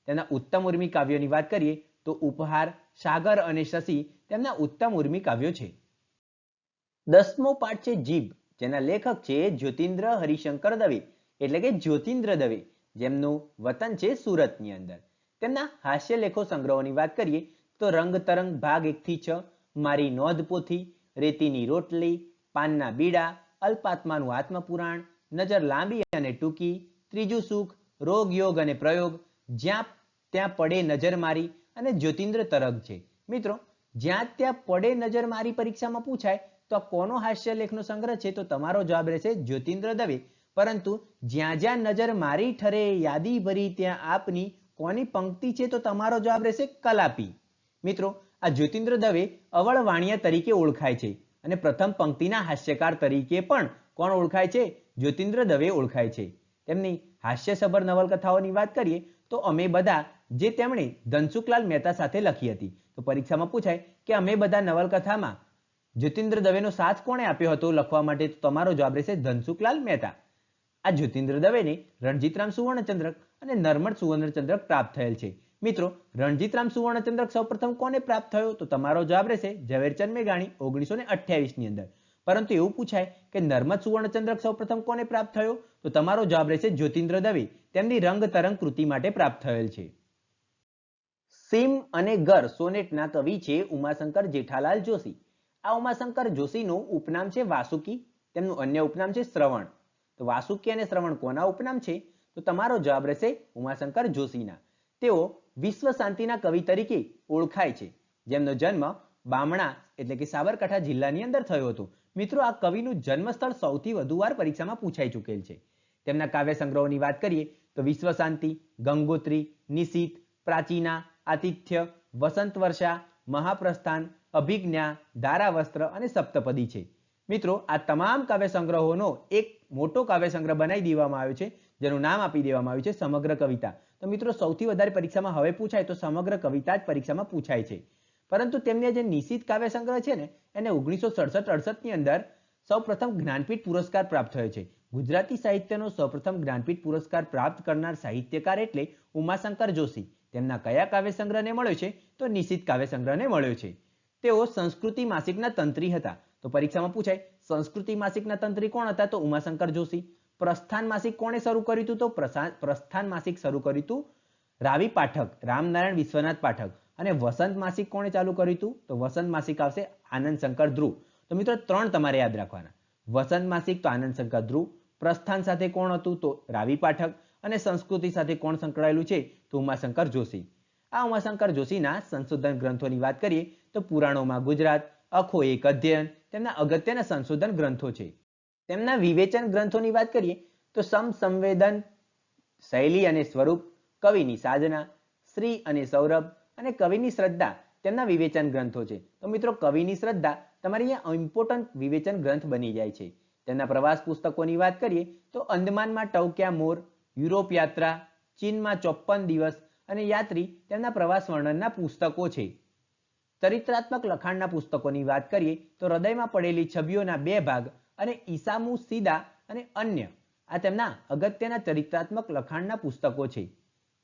તેના ઉત્તમ ઉર્મી કાવ્યોની વાત કરીએ તો ઉપહાર, સાગર અને શશી તેમના ઉત્તમ ઉર્મી કાવ્યો છે. 10મો પાઠ છે જીભ, જેના લેખક છે જ્યોતિન્દ્ર હરિશંકર દવે એટલે કે જ્યોતિન્દ્ર દવે, જેમનું વતન છે સુરતની અંદર. તેમના હાસ્ય લેખો સંગ્રહોની વાત કરીએ તો રંગ તરંગ ભાગ 1 થી 6, મારી નોંધ પોથી, રેતીની રોટલી, પાનના બીડા, અલ્પાત્માનું આત્મપુરાણ, નજર લાંબી અને ટૂંકી, ત્રીજું સુખ, રોગ યોગ અને પ્રયોગ, જ્યાં ત્યાં પડે નજર મારી અને જ્યોતિન્દ્ર તરંગ છે. મિત્રો, જ્યાં ત્યાં પડે નજર મારી પરીક્ષામાં પૂછાય તો આ કોનો હાસ્ય લેખનો સંગ્રહ છે? તો તમારો જવાબ રહેશે જ્યોતિન્દ્ર દવે. પરંતુ જ્યાં જ્યાં નજર મારી ઠરે યાદી ભરી ત્યાં આપની કોની પંક્તિ છે? તો તમારો જવાબ રહેશે કલાપી. મિત્રો, આ જ્યોતિન્દ્ર દવે અવળ વાણિયા તરીકે ઓળખાય છે અને પ્રથમ પંક્તિના હાસ્યકાર તરીકે પણ કોણ ઓળખાય છે? જ્યોતિન્દ્ર દવે ઓળખાય છે. તેમની હાસ્યસભર નવલકથાઓની વાત કરીએ તો અમે બધા, જે તેમણે ધનસુખલાલ મહેતા સાથે લખી હતી. તો પરીક્ષામાં પૂછાય કે અમે બધા નવલકથામાં જ્યોતિન્દ્ર દવેનો સાથ કોણે આપ્યો હતો લખવા માટે? તો તમારો જવાબ રહેશે ધનસુખલાલ મહેતા. આ જ્યોતિન્દ્ર દવેને રણજીતરામ સુવર્ણચંદ્રક અને નર્મદ સુવર્ણચંદ્રક પ્રાપ્ત થયેલ છે. મિત્રો, રણજીતરામ સુવર્ણચંદ્રક સૌપ્રથમ કોને પ્રાપ્ત થયો? તો તમારો જવાબ રહેશે ઝવેરચંદ મેઘાણી 1928 ની અંદર. પરંતુ એવું પૂછાય કે નર્મદ સુવર્ણચંદ્રક સૌપ્રથમ કોને પ્રાપ્ત થયો? તો તમારો જવાબ રહેશે જ્યોતિન્દ્ર દવે. તેમની રંગ તરંગ કૃતિ માટે પ્રાપ્ત થયેલ છે. સીમ અને ગર સોનેટના કવિ છે ઉમાશંકર જેઠાલાલ જોશી. આ ઉમાશંકર જોશીનું ઉપનામ છે વાસુકી. તેમનું અન્ય ઉપનામ છે શ્રવણ. તો વાસુકી અને શ્રવણ કોના ઉપનામ છે? તો તમારો જવાબ રહેશે ઉમાશંકર જોશીના. તેઓ વિશ્વ શાંતિના કવિ તરીકે ઓળખાય છે, જેમનો જન્મ બામણા એટલે કે સાબરકાંઠા જિલ્લાની અંદર થયો હતો. મિત્રો, આ કવિનું જન્મસ્થળ સૌથી વધુ વાર પરીક્ષામાં પૂછાઈ ચૂકેલ છે. તેમના કાવ્ય સંગ્રહોની વાત કરીએ તો વિશ્વ શાંતિ, ગંગોત્રી, નિશીથ, પ્રાચીના, આતિથ્ય, વસંત વર્ષા, મહાપ્રસ્થાન, અભિજ્ઞા, ધારાવસ્ત્ર અને સપ્તપદી છે. મિત્રો, આ તમામ કાવ્ય સંગ્રહોનો એક મોટો કાવ્ય સંગ્રહ બનાવી દેવામાં આવ્યો છે, જેનું નામ આપી દેવામાં આવ્યું છે સમગ્ર કવિતા. તો મિત્રો, સૌથી વધારે પરીક્ષામાં હવે પૂછાય તો સમગ્ર કવિતા જ પરીક્ષામાં પૂછાય છે. પરંતુ તેમને જે નિશીથ કાવ્ય સંગ્રહ છે ને, એને 1967-68 ની અંદર સૌપ્રથમ જ્ઞાનપીઠ પુરસ્કાર પ્રાપ્ત થયો છે. ગુજરાતી સાહિત્યનો સૌપ્રથમ જ્ઞાનપીઠ પુરસ્કાર પ્રાપ્ત કરનાર સાહિત્યકાર એટલે ઉમાશંકર જોશી. તેમના કયા કાવ્ય સંગ્રહને મળ્યો છે? તો નિશીથ કાવ્ય સંગ્રહને મળ્યો છે. તેઓ સંસ્કૃતિ માસિકના તંત્રી હતા. તો પરીક્ષામાં પૂછાય સંસ્કૃતિ માસિકના તંત્રી કોણ હતા? તો ઉમાશંકર જોશી. પ્રસ્થાન માસિક કોણે શરૂ કર્યું હતું? તો પ્રસ્થાન માસિક શરૂ કર્યું હતું રાવી પાઠક, રામનારાયણ વિશ્વનાથ પાઠક. અને વસંત માસિક કોણે ચાલુ કર્યું હતું? તો વસંત માસિક આવશે આનંદ શંકર ધ્રુવ. તો મિત્રો, 3 તમારે યાદ રાખવાના. વસંત માસિક તો આનંદ શંકર ધ્રુવ, પ્રસ્થાન સાથે કોણ હતું? તો રાવી પાઠક, અને સંસ્કૃતિ સાથે કોણ સંકળાયેલું છે? તો ઉમાશંકર જોશી. આ ઉમાશંકર જોશીના સંશોધન ગ્રંથોની વાત કરીએ તો પુરાણોમાં ગુજરાત, અખો એક અધ્યયન તેમના અગત્યના સંશોધન ગ્રંથો છે. તેમના વિવેચન ગ્રંથોની વાત કરીએ તો સંવેદન, શૈલી અને સ્વરૂપ, કવિની સાધના, શ્રી અને સૌરભ અને કવિની શ્રદ્ધા તેમના વિવેચન ગ્રંથો છે. તો મિત્રો, કવિની શ્રદ્ધા તમારી અહીંયા ઇમ્પોર્ટન્ટ વિવેચન ગ્રંથ બની જાય છે. તેમના પ્રવાસ પુસ્તકોની વાત કરીએ તો અંદમાનમાં ટવક્યા મોર, યુરોપ યાત્રા, ચીનમાં 54 દિવસ અને યાત્રી તેમના પ્રવાસ વર્ણનના પુસ્તકો છે. ચરિત્રાત્મક લખાણના પુસ્તકોની વાત કરીએ તો હૃદયમાં પડેલી છબીઓના 2 ભાગ અને ઈસામુ સીદા અને અન્ય આ તેમના અગત્યના ચરિત્રાત્મક લખાણના પુસ્તકો છે.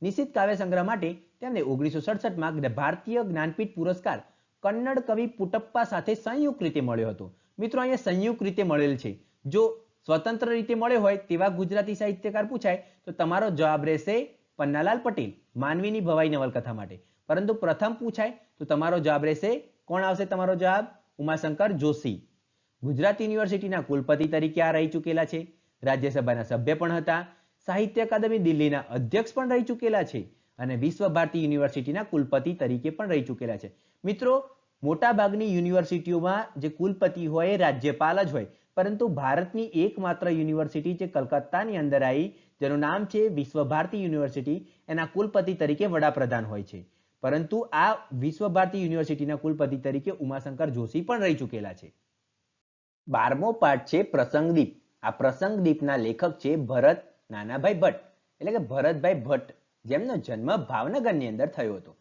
નિશીથ કાવ્ય સંગ્રહ માટે તેમને 1967માં ભારતીય જ્ઞાનપીઠ પુરસ્કાર કન્નડ કવિ પુટપ્પા સાથે સંયુક્ત રીતે મળ્યો હતો. મિત્રો, અહીંયા સંયુક્ત રીતે મળેલ છે. જો સ્વતંત્ર રીતે મળ્યો હોય તેવા ગુજરાતી સાહિત્યકાર પૂછાય તો તમારો જવાબ રહેશે પન્નાલાલ પટેલ, માનવીની ભવાઈ નવલકથા માટે. પરંતુ પ્રથમ પૂછાય તો તમારો જવાબ રહેશે કોણ આવશે? તમારો જવાબ ઉમાશંકર જોશી. ગુજરાત યુનિવર્સિટીના કુલપતિ તરીકે આ રહી ચૂકેલા છે. રાજ્યસભાના સભ્ય પણ હતા. સાહિત્ય અકાદમી દિલ્હીના અધ્યક્ષ પણ રહી ચૂકેલા છે અને વિશ્વ ભારતી યુનિવર્સિટીના કુલપતિ તરીકે પણ રહી ચૂકેલા છે. મિત્રો, મોટા ભાગની યુનિવર્સિટીઓમાં જે કુલપતિ હોય એ રાજ્યપાલ જ હોય, પરંતુ ભારતની એકમાત્ર યુનિવર્સિટી જે કલકત્તાની અંદર આવી, જેનું નામ છે વિશ્વ ભારતી યુનિવર્સિટી, એના કુલપતિ તરીકે વડાપ્રધાન હોય છે. પરંતુ આ વિશ્વ ભારતી યુનિવર્સિટીના કુલપતિ તરીકે ઉમાશંકર જોશી પણ રહી ચૂકેલા છે. 12મો પાઠ છે પ્રસંગદીપ. આ પ્રસંગદીપના લેખક છે ભરત નાનાભાઈ ભટ્ટ એટલે કે ભરતભાઈ ભટ્ટ, જેમનો જન્મ ભાવનગરની અંદર થયો હતો.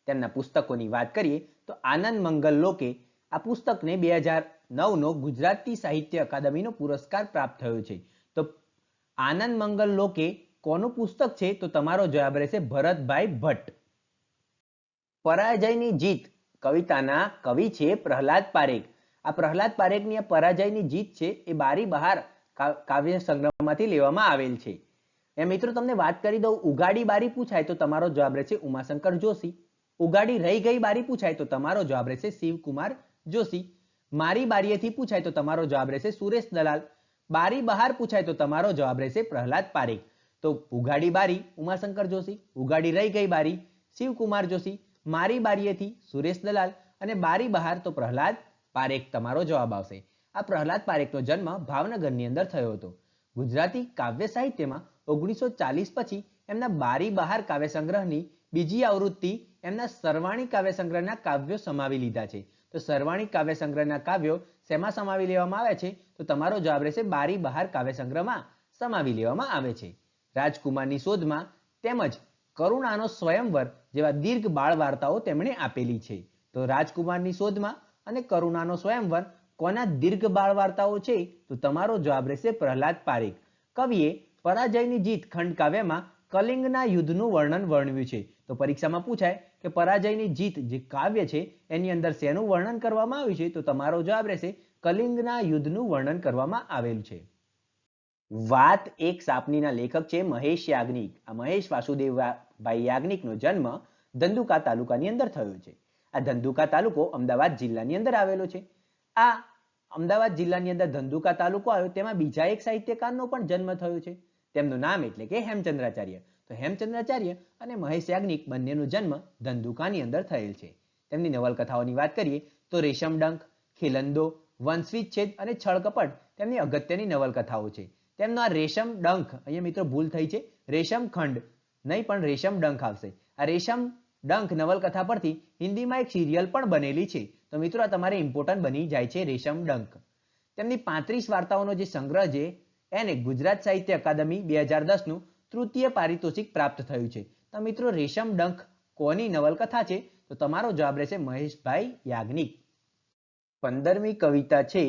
તેમના પુસ્તકોની વાત કરીએ તો આનંદ મંગલ લોકે આ પુસ્તકને 2009નો ગુજરાતી સાહિત્ય અકાદમીનો પુરસ્કાર પ્રાપ્ત થયો છે. તો આનંદ મંગલ લોકે કોનું પુસ્તક છે? તો તમારો જવાબ રહેશે ભરતભાઈ ભટ્ટ. પરાજયની જીત કવિતાના કવિ છે પ્રહલાદ પારેખ. આ પ્રહલાદ પારેખની આ પરાજયની જીત છે એ બારી બહાર કાવ્ય સંગ્રહમાંથી લેવામાં આવેલ છે. એ મિત્રો, તમને વાત કરી દઉં, ઉગાડી બારી પૂછાય તો તમારો જવાબ રહેશે ઉમાશંકર જોશી. ઉગાડી રહી ગઈ બારી પૂછાય તો તમારો જવાબ રહેશે શિવકુમાર જોશી. મારી બારીએથી પૂછાય તો તમારો જવાબ રહેશે સુરેશ દલાલ. બારી બહાર પૂછાય તો તમારો જવાબ રહેશે પ્રહલાદ પારેખ. તો ઉઘાડી બારી ઉમાશંકર જોશી, ઉઘાડી રહી ગઈ બારી શિવકુમાર જોશી, મારી બારીએથી સુરેશ દલાલ અને બારી બહાર તો પ્રહલાદ પારેખ તમારો જવાબ આવશે. આ પ્રહલાદ પારેખનો જન્મ ભાવનગરની અંદર થયો હતો. ગુજરાતી કાવ્ય સાહિત્યમાં 1940 પછી એમના બારી બહાર કાવ્ય સંગ્રહની બીજી આવૃત્તિ એમના સરવાણી કાવ્ય સંગ્રહના કાવ્યો સમાવી લીધા છે. તો સરવાણી કાવ્ય સંગ્રહના કાવ્યો શેમાં સમાવી લેવામાં આવે છે? તો તમારો જવાબ રહેશે બારી બહાર કાવ્ય સંગ્રહમાં સમાવી લેવામાં આવે છે. રાજકુમારની શોધમાં તેમજ કરુણાનો સ્વયંવર જેવા દીર્ઘ બાળ વાર્તાઓ તેમણે આપેલી છે. તો રાજકુમારની શોધમાં અને કરુણાનો સ્વયંવર કોના દીર્ઘ બાળ વાર્તાઓ છે? તો તમારો જવાબ રહેશે પ્રહલાદ પારેખ. કવિએ પરાજયની જીત ખંડ કાવ્યમાં કલિંગના યુદ્ધનું વર્ણન વર્ણવ્યું છે. તો પરીક્ષામાં પૂછાય કે પરાજયની જીત જે કાવ્ય છે એની અંદર શેનું વર્ણન કરવામાં આવ્યું છે? તો તમારો જવાબ રહેશે કલિંગના યુદ્ધનું વર્ણન કરવામાં આવેલું છે. વાત એક સાપનીના લેખક છે મહેશ યાજ્ઞિક. આ મહેશ વાસુદેવભાઈ યાજ્ઞિકનો જન્મ ધંધુકા તાલુકાની અંદર થયો છે. આ ધંધુકા તાલુકો અમદાવાદ જિલ્લાની અંદર આવેલો છે. આ અમદાવાદ જિલ્લાની અંદર ધંધુકા તાલુકો આવ્યો તેમાં બીજા એક સાહિત્યકારનો પણ જન્મ થયો છે. તેમનું નામ એટલે કે હેમચંદ્રાચાર્ય. તો હેમચંદ્રાચાર્ય અને મહેશ યાજ્ઞિક બંનેનો જન્મ ધંધુકાની અંદર થયેલ છે. તેમની નવલકથાઓની વાત કરીએ તો રેશમડંખ, ખેલંદો, વંશવિચ્છેદ અને છળકપટ તેમની અગત્યની નવલકથાઓ છે. તેમનો આ રેશમડંખ, અહીંયા મિત્રો ભૂલ થઈ છે, રેશમખંડ નહીં પણ રેશમડંખ આવશે. આ રેશમડંખ નવલકથા પરથી હિન્દીમાં એક સિરિયલ પણ બનેલી છે. તો મિત્રો આ તમારે ઇમ્પોર્ટન્ટ બની જાય છે રેશમડંખ. તેમની 35 વાર્તાઓનો જે સંગ્રહ છે એને ગુજરાત સાહિત્ય અકાદમી 2010નું તૃતીય પારિતોષિક પ્રાપ્ત થયું છે. તો મિત્રો રેશમડંખ કોની નવલકથા છે? તો તમારો જવાબ રહેશે મહેશભાઈ યાજ્ઞિક. 15મી કવિતા છે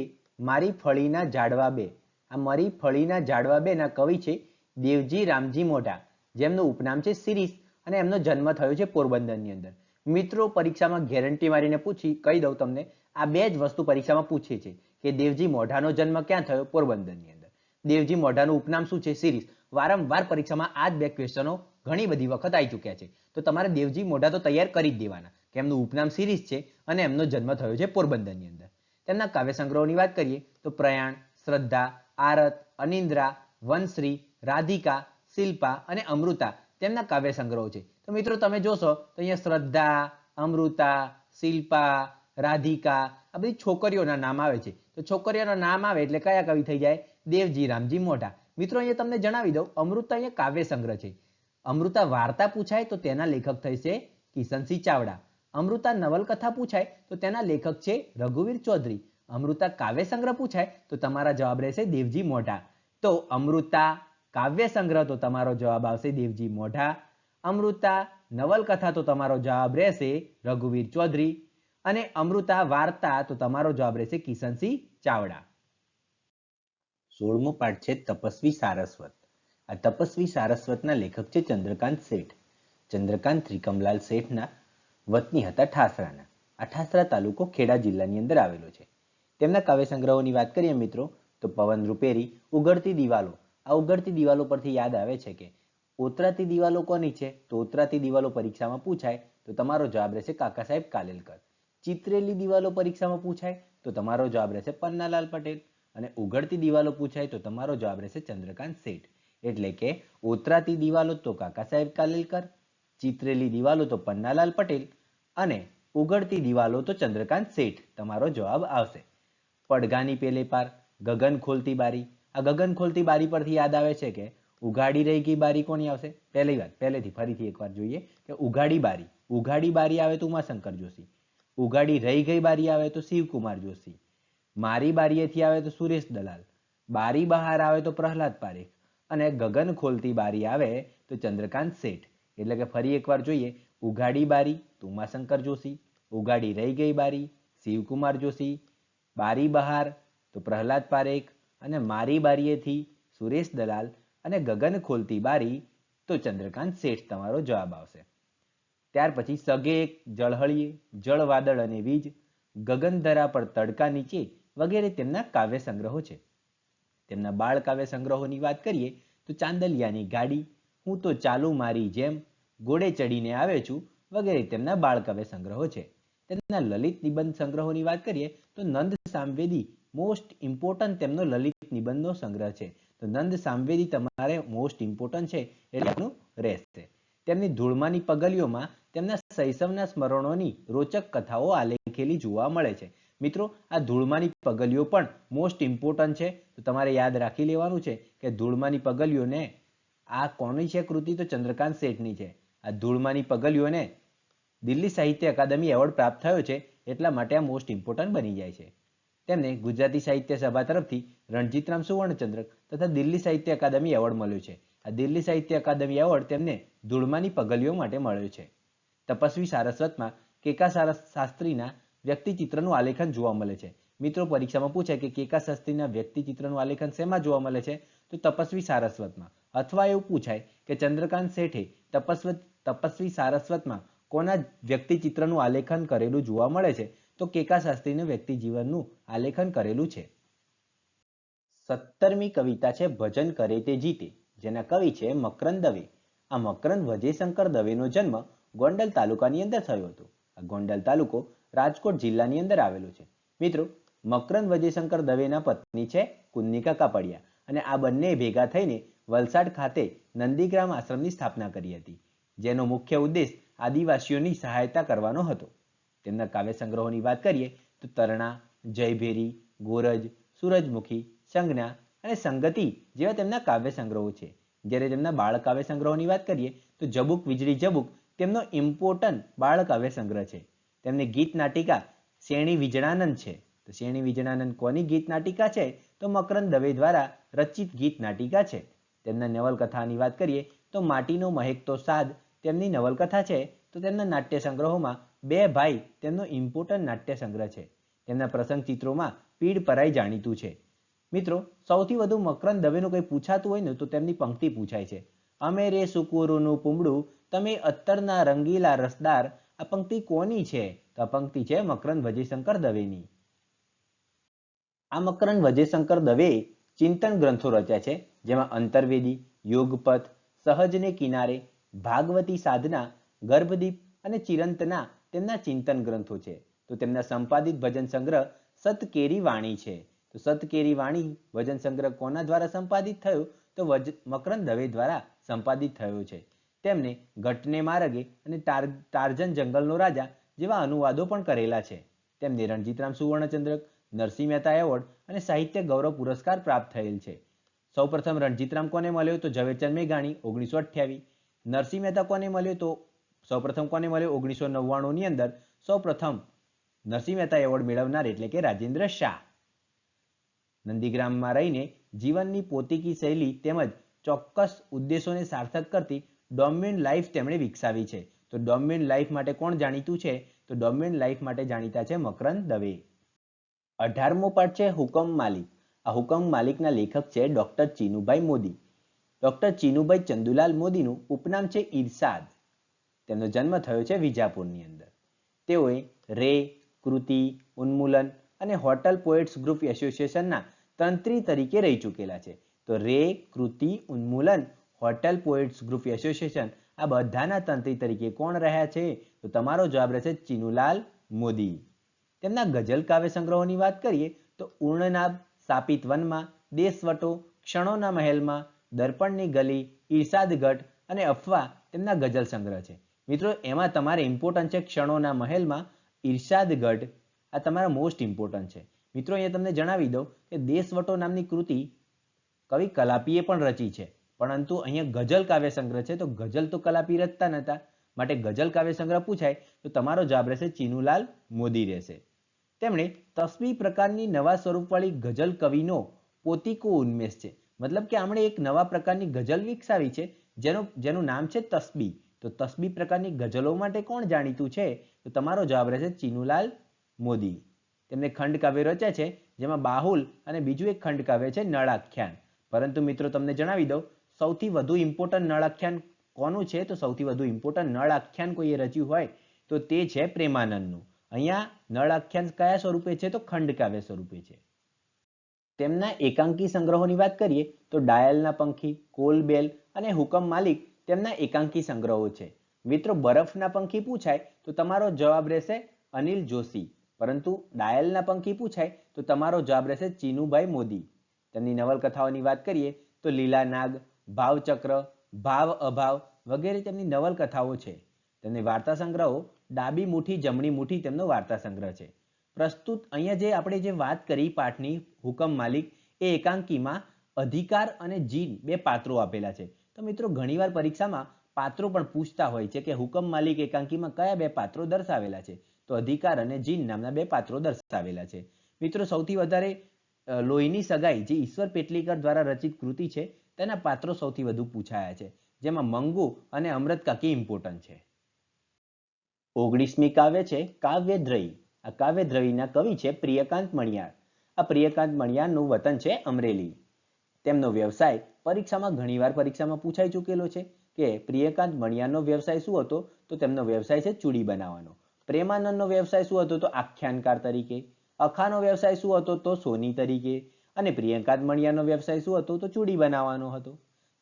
મારી ફળીના ઝાડવા બે. આ મારી ફળીના ઝાડવા બે ના કવિ છે દેવજી રામજી મોઢા, જેમનું ઉપનામ છે શિરીષ અને એમનો જન્મ થયો છે પોરબંદરની અંદર. મિત્રો પરીક્ષામાં ગેરંટી મારીને કહી દઉં તમને, આ બે જ વસ્તુ પરીક્ષામાં પૂછે છે કે દેવજી મોઢાનો જન્મ ક્યાં થયો? પોરબંદરની અંદર. દેવજી મોઢાનું ઉપનામ શું છે? શિરીષ. વારંવાર પરીક્ષામાં આ જ બે ક્વેશ્ચનો ઘણી બધી વખત આવી ચૂક્યા છે. તો તમારે દેવજી મોઢા તો તૈયાર કરી જ દેવાના કે એમનું ઉપનામ શિરીષ છે અને એમનો જન્મ થયો છે પોરબંદરની અંદર. તેમના કાવ્ય સંગ્રહોની વાત કરીએ તો પ્રયાણ, શ્રદ્ધા, આરત, અનિંદ્રા, વનશ્રી, રાધિકા, શિલ્પા અને અમૃતા તેમના કાવ્ય સંગ્રહો છે. તો મિત્રો તમે જોશો તો અહીંયા શ્રદ્ધા, અમૃતા, શિલ્પા, રાધિકા આ બધી છોકરીઓના નામ આવે છે. તો છોકરીઓના નામ આવે એટલે કયા કવિ થઈ જાય? દેવજી રામજી મોઢા. મિત્રો અહીંયા તમને જણાવી દઉં, અમૃતા અહીંયા કાવ્ય સંગ્રહ છે. અમૃતા વાર્તા પૂછાય તો તેના લેખક થશે કિશનસિંહ ચાવડા. અમૃતા નવલકથા પૂછાય તો તેના લેખક છે રઘુવીર ચૌધરી. અમૃતા કાવ્ય સંગ્રહ પૂછાય તો તમારા જવાબ રહેશે દેવજી મોઢા. તો અમૃતા કાવ્ય સંગ્રહ તો તમારો જવાબ આવશે દેવજી મોઢા. અમૃતા નવલકથા તો તમારો જવાબ રહેશે રઘુવીર ચૌધરી અને અમૃતા વાર્તા તો તમારો જવાબ રહેશે કિશનસિંહ ચાવડા. 16મો પાઠ છે તપસ્વી સારસ્વત. આ તપસ્વી સારસ્વતના લેખક છે ચંદ્રકાંત શેઠ. ચંદ્રકાંત ત્રિકમલાલ શેઠના વતની હતા ઠાસરાના. આ ઠાસરા તાલુકો ખેડા જિલ્લાની અંદર આવેલો છે. તેમના કાવ્ય સંગ્રહોની વાત કરીએ મિત્રો તો પવન રૂપેરી, ઉઘડતી દિવાલો. આ ઉઘડતી દિવાલો પરથી યાદ આવે છે કે ઓતરાતી દિવાલો કોની છે? તો ઓતરાતી દિવાલો પરીક્ષામાં પૂછાય તો તમારો જવાબ રહેશે કાકા સાહેબ કાલેલકર. ચિત્રેલી દિવાલો પરીક્ષામાં પૂછાય તો તમારો જવાબ રહેશે પન્નાલાલ પટેલ અને ઉઘડતી દિવાલો પૂછાય તો તમારો જવાબ રહેશે ચંદ્રકાંત શેઠ. એટલે કે ઓતરાતી દિવાલો તો કાકા સાહેબ કાલેલકર, ચિત્રેલી દિવાલો તો પન્નાલાલ પટેલ અને ઉઘડતી દિવાલો તો ચંદ્રકાંત શેઠ તમારો જવાબ આવશે. પડઘાની પેલે પાર, ગગન ખોલતી બારી. આ ગગન ખોલતી બારી પરથી યાદ આવે છે કે ઉઘાડી રહી ગઈ બારી કોની આવશે? પહેલેથી ફરીથી એકવાર જોઈએ કે ઉઘાડી બારી આવે તો ઉમાશંકર જોશી, ઉઘાડી રહી ગઈ બારી આવે તો શિવકુમાર જોશી, મારી બારીએથી આવે તો સુરેશ દલાલ, બારી બહાર આવે તો પ્રહલાદ પારેખ અને ગગન ખોલતી બારી આવે તો ચંદ્રકાંત શેઠ. એટલે કે ફરી એકવાર જોઈએ, ઉઘાડી બારી તો ઉમાશંકર જોશી, ઉઘાડી રહી ગઈ બારી શિવકુમાર જોશી, બારી બહાર તો પ્રહલાદ પારેખ અને મારી બારીએથી સુરેશ દલાલ અને ગગન ખોલતી બારી તો ચંદ્રકાંત શેઠ તમારો જવાબ આવશે. ત્યાર પછી સગે એક જળહળીએ, જળ વાદળ અને વીજ, ગગનધરા પર તડકા નીચે વગેરે તેમના કાવ્ય સંગ્રહો છે. તેમના બાળ કાવ્ય સંગ્રહોની વાત કરીએ તો ચાંદલિયાની ગાડી, હું તો ચાલુ મારી જેમ, ઘોડે ચડીને આવે છું વગેરે તેમના બાળ કાવ્ય સંગ્રહો છે. તેમના લલિત નિબંધ સંગ્રહોની વાત કરીએ તો નંદ સામવેદી મોસ્ટ ઇમ્પોર્ટન્ટ તેમનો લલિત નિબંધનો સંગ્રહ છે. તો નંદ સામવેદી તમારે મોસ્ટ ઇમ્પોર્ટન્ટ છે એટલે આપણું રહેશે. તેમની ધૂળમાની પગલીઓમાં તેમના શૈશવના સ્મરણોની રોચક કથાઓ આલેખેલી જોવા મળે છે. મિત્રો, આ ધૂળમાની પગલીઓ પણ મોસ્ટ ઇમ્પોર્ટન્ટ છે. તો તમારે યાદ રાખી લેવાનું છે કે ધૂળમાની પગલીઓને આ કોની છે કૃતિ? તો ચંદ્રકાંત શેઠની છે. આ ધૂળમાની પગલીઓને દિલ્હી સાહિત્ય અકાદમી એવોર્ડ પ્રાપ્ત થયો છે, એટલા માટે આ મોસ્ટ ઇમ્પોર્ટન્ટ બની જાય છે. તેમને ગુજરાતી સાહિત્ય સભા તરફથી રણજીતરામ સુવર્ણચંદ્રક તથા દિલ્હી સાહિત્ય અકાદમી એવોર્ડ મળ્યો છે. આ દિલ્હી સાહિત્ય અકાદમી એવોર્ડ તેમને ધૂળમાની પગલીઓ માટે મળ્યો છે. તપસ્વી સારસ્વતમાં કેકા શાસ્ત્રીના વ્યક્તિચિત્રનું આલેખન જોવા મળે છે. મિત્રો, પરીક્ષામાં પૂછે કે કેકા શાસ્ત્રીના વ્યક્તિચિત્રનું આલેખન શેમાં જોવા મળે છે? તો તપસ્વી સારસ્વતમાં. અથવા એવું પૂછાય કે ચંદ્રકાંત શેઠે તપસ્વી સારસ્વતમાં કોના વ્યક્તિચિત્રનું આલેખન કરેલું જોવા મળે છે? તો કેકા શાસ્ત્રીના વ્યક્તિ જીવનનું આલેખન કરેલું છે. 17મી કવિતા છે ભજન કરે તે જીતે, જેના કવિ છે મકરંદ દવે. આ મકરંદ વજયશંકર દવેનો જન્મ ગોંડલ તાલુકાની અંદર થયો હતો. આ ગોંડલ તાલુકો રાજકોટ જિલ્લાની અંદર આવેલો છે. મિત્રો, મકરંદ વજયશંકર દવેના પત્ની છે કુન્નિકા કાપડિયા અને આ બંને ભેગા થઈને વલસાડ ખાતે નંદીગ્રામ આશ્રમની સ્થાપના કરી હતી, જેનો મુખ્ય ઉદ્દેશ આદિવાસીઓની સહાયતા કરવાનો હતો. તેમના કાવ્ય સંગ્રહોની વાત કરીએ તો તરણા, જયભેરી, ગોરજ, સૂરજમુખી, સંજ્ઞા અને સંગતિ જેવા તેમના કાવ્ય સંગ્રહો છે. જ્યારે તેમના બાળ કાવ્ય સંગ્રહોની વાત કરીએ તો જબુક વીજળી જબુક તેમનો ઇમ્પોર્ટન્ટ બાળ કાવ્ય સંગ્રહ છે. તેમની ગીત નાટિકા શેણી વીજળાનંદ છે. તો શેણી વીજળાનંદ કોની ગીત નાટિકા છે? તો મકરંદ દવે દ્વારા રચિત ગીત નાટિકા છે. તેમના નવલકથાની વાત કરીએ તો માટીનો મહેકતો સાદ તેમની નવલકથા છે. તો તેમના નાટ્ય સંગ્રહોમાં બે ભાઈ તેમનો ઇમ્પોર્ટન્ટ નાટ્ય સંગ્રહ છે. તેમના પ્રસંગ ચિત્રોમાં પીડ પરાઈ જાણીતું છે. મિત્રો, સૌથી વધુ મકરંદ દવેનું કંઈ પૂછાતું હોય ને તો તેમની પંક્તિ પૂછાય છે, અમે રે સુકુરુનું પૂમડું તમે અત્તરના રંગીલા રસદાર. આ પંક્તિ કોની છે? તો આ પંક્તિ છે મકરંદ વજયશંકર દવેની. આ મકરંદ વજયશંકર દવેએ ચિંતન ગ્રંથો રચ્યા છે, જેમાં અંતરવેદી, યોગપથ, સહજને કિનારે, ભાગવતી સાધના, ગર્ભદીપ અને ચિરંતના તેમના ચિંતન ગ્રંથો છે. તો તેમના સંપાદિત ભજન સંગ્રહ સતકેરી વાણી છે. તો સતકેરી વાણી ભજન સંગ્રહ કોના દ્વારા સંપાદિત થયો? તો મકરંદ દવે દ્વારા સંપાદિત થયો છે. તેમને ઘટને માર્ગે અને ટાર્જન જંગલનો રાજા જેવા અનુવાદો પણ કરેલા છે. તેમને રણજીતરામ સુવર્ણચંદ્રક, નરસિંહ મહેતા એવોર્ડ અને સાહિત્ય ગૌરવ પુરસ્કાર પ્રાપ્ત થયેલ છે. સૌપ્રથમ રણજીતરામ કોને મળ્યો? તો ઝવેરચંદ મેઘાણી 1928. નરસિંહ મહેતા કોને મળ્યો? તો સૌપ્રથમ કોને મળ્યો? 1999ની અંદર સૌપ્રથમ નરસિંહ મહેતા એવોર્ડ મેળવનાર એટલે કે રાજેન્દ્ર શાહ. નંદીગ્રામમાં રહીને જીવનની પોતીકી શૈલી તેમજ ચોક્કસ ઉદ્દેશોને સાર્થક કરતી ડોમ્યુન લાઈફ તેમણે વિકસાવી છે. તો ડોમ્યુન લાઈફ માટે કોણ જાણીતું છે? તો ડોમ્યુન લાઈફ માટે જાણીતા છે મકરંદ દવે. 18મો પાઠ છે હુકમ માલિક. આ હુકમ માલિકના લેખક છે ડોક્ટર ચીનુભાઈ મોદી. ડોક્ટર ચીનુભાઈ ચંદુલાલ મોદીનું ઉપનામ છે ઇરશાદ. તેમનો જન્મ થયો છે વિજાપુરની અંદર. તેઓએ રે, કૃતિ, ઉન્મૂલન અને હોટલ પોએટ્સ ગ્રુપ એસોસિએશનના તંત્રી તરીકે રહી ચૂકેલા છે. તો રે, કૃતિ, ઉન્મૂલન, હોટલ પોએટ્સ ગ્રુપ એસોસિએશન આ બધાના તંત્રી તરીકે કોણ રહ્યા છે? તો તમારો જવાબ રહેશે ચીનુલાલ મોદી. તેમના ગઝલ કાવ્ય સંગ્રહોની વાત કરીએ તો ઉર્ણનાભ, સાપિત વનમાં, દેશવટો, ક્ષણોના મહેલમાં, દર્પણની ગલી, ઇરશાદગઢ અને અફવા તેમના ગઝલ સંગ્રહ છે. મિત્રો, એમાં તમારે ઇમ્પોર્ટન્ટ છે ક્ષણોના મહેલમાં, ઇરશાદગઢ આ તમારા મોસ્ટ ઇમ્પોર્ટન્ટ છે. મિત્રો, અહીંયા તમને જણાવી દઉં કે દેશવટો નામની કૃતિ કવિ કલાપીએ પણ રચી છે, પરંતુ અહીંયા ગઝલ કાવ્ય સંગ્રહ છે. તો ગઝલ તો કલાપી રચતા નહોતા, માટે ગઝલ કાવ્ય સંગ્રહ પૂછાય તો તમારો જવાબ રહેશે ચીનુલાલ મોદી રહેશે. તેમણે તસ્બી પ્રકારની નવા સ્વરૂપવાળી ગઝલ કવિનો પોતીકો ઉન્મેષ છે. મતલબ કે આમણે એક નવા પ્રકારની ગઝલ વિકસાવી છે જેનું નામ છે તસ્બી. તો તસ્બી પ્રકારની ગઝલો માટે કોણ જાણીતું છે? તો તમારો જવાબ રહેશે ચીનુલાલ મોદી. તેમને ખંડ કાવ્ય રચ્યા છે, જેમાં બાહુલ અને બીજું એક ખંડ કાવ્ય છે નળ આખ્યાન. પરંતુ મિત્રો તમને જણાવી દઉં, સૌથી વધુ ઇમ્પોર્ટન્ટ નળ આખ્યાન કોનું છે? તો સૌથી વધુ ઇમ્પોર્ટન્ટ નળ આખ્યાન કોઈએ રચ્યું હોય તો તે છે પ્રેમાનંદનું. અહીંયા નળ આખ્યાન કયા સ્વરૂપે છે? તો ખંડ કાવ્ય સ્વરૂપે છે. તેમના એકાંકી સંગ્રહોની વાત કરીએ તો ડાયલના પંખી, કોલબેલ અને હુકમ માલિક તેમના એકાંકી સંગ્રહો છે. મિત્રો, બરફના પંખી પૂછાય તો તમારો જવાબ રહેશે અનિલ જોશી. પરંતુ ડાયલના પંખી પૂછાય તો તમારો જવાબ રહેશે ચીનુભાઈ મોદી. તેમની નવલકથાઓની વાત કરીએ તો લીલા નાગ, ભાવચક્ર, ભાવ અભાવ વગેરે તેમની નવલકથાઓ છે. તેમની વાર્તા સંગ્રહો ડાબી મુઠ્ઠી જમણી મુઠ્ઠી તેમનો વાર્તા સંગ્રહ છે. પ્રસ્તુત અહીંયા જે આપણે જે વાત કરી પાઠની હુકમ માલિક એ એકાંકીમાં અધિકાર અને જીન બે પાત્રો આપેલા છે. તો મિત્રો ઘણીવાર પરીક્ષામાં પાત્રો પણ પૂછતા હોય છે કે હુકમ માલિક એકાંકીમાં કયા બે પાત્રો દર્શાવેલા છે. તો અધિકાર અને જીન નામના બે પાત્રો દર્શાવેલા છે. મિત્રો સૌથી વધારે લોહીની સગાઈ જે ઈશ્વર પેટલીકર દ્વારા રચિત કૃતિ છે તેના પાત્રો સૌથી વધુ પૂછાયા છે, જેમાં મંગુ અને અમૃત કાકી ઇમ્પોર્ટન્ટ છે. 19મી કાવ્ય છે કાવ્યદ્રયી. આ કાવ્યદ્રયીના કવિ છે પ્રિયકાંત મણિયાર. આ પ્રિયકાંત મણિયારનું વતન છે અમરેલી. તેમનો વ્યવસાય પરીક્ષામાં ઘણીવાર પરીક્ષામાં પૂછાઈ ચૂકેલો છે કે પ્રિયકાંત મણિયારનો વ્યવસાય શું હતો? તો તેમનો વ્યવસાય છે ચૂડી બનાવવાનો. પ્રેમાનંદનો વ્યવસાય શું હતો? તો આખ્યાનકાર તરીકે. અખાનો વ્યવસાય શું હતો? તો સોની તરીકે. અને પ્રિયકાંત મણિયારનો વ્યવસાય શું હતો? તો ચૂડી બનાવવાનો હતો.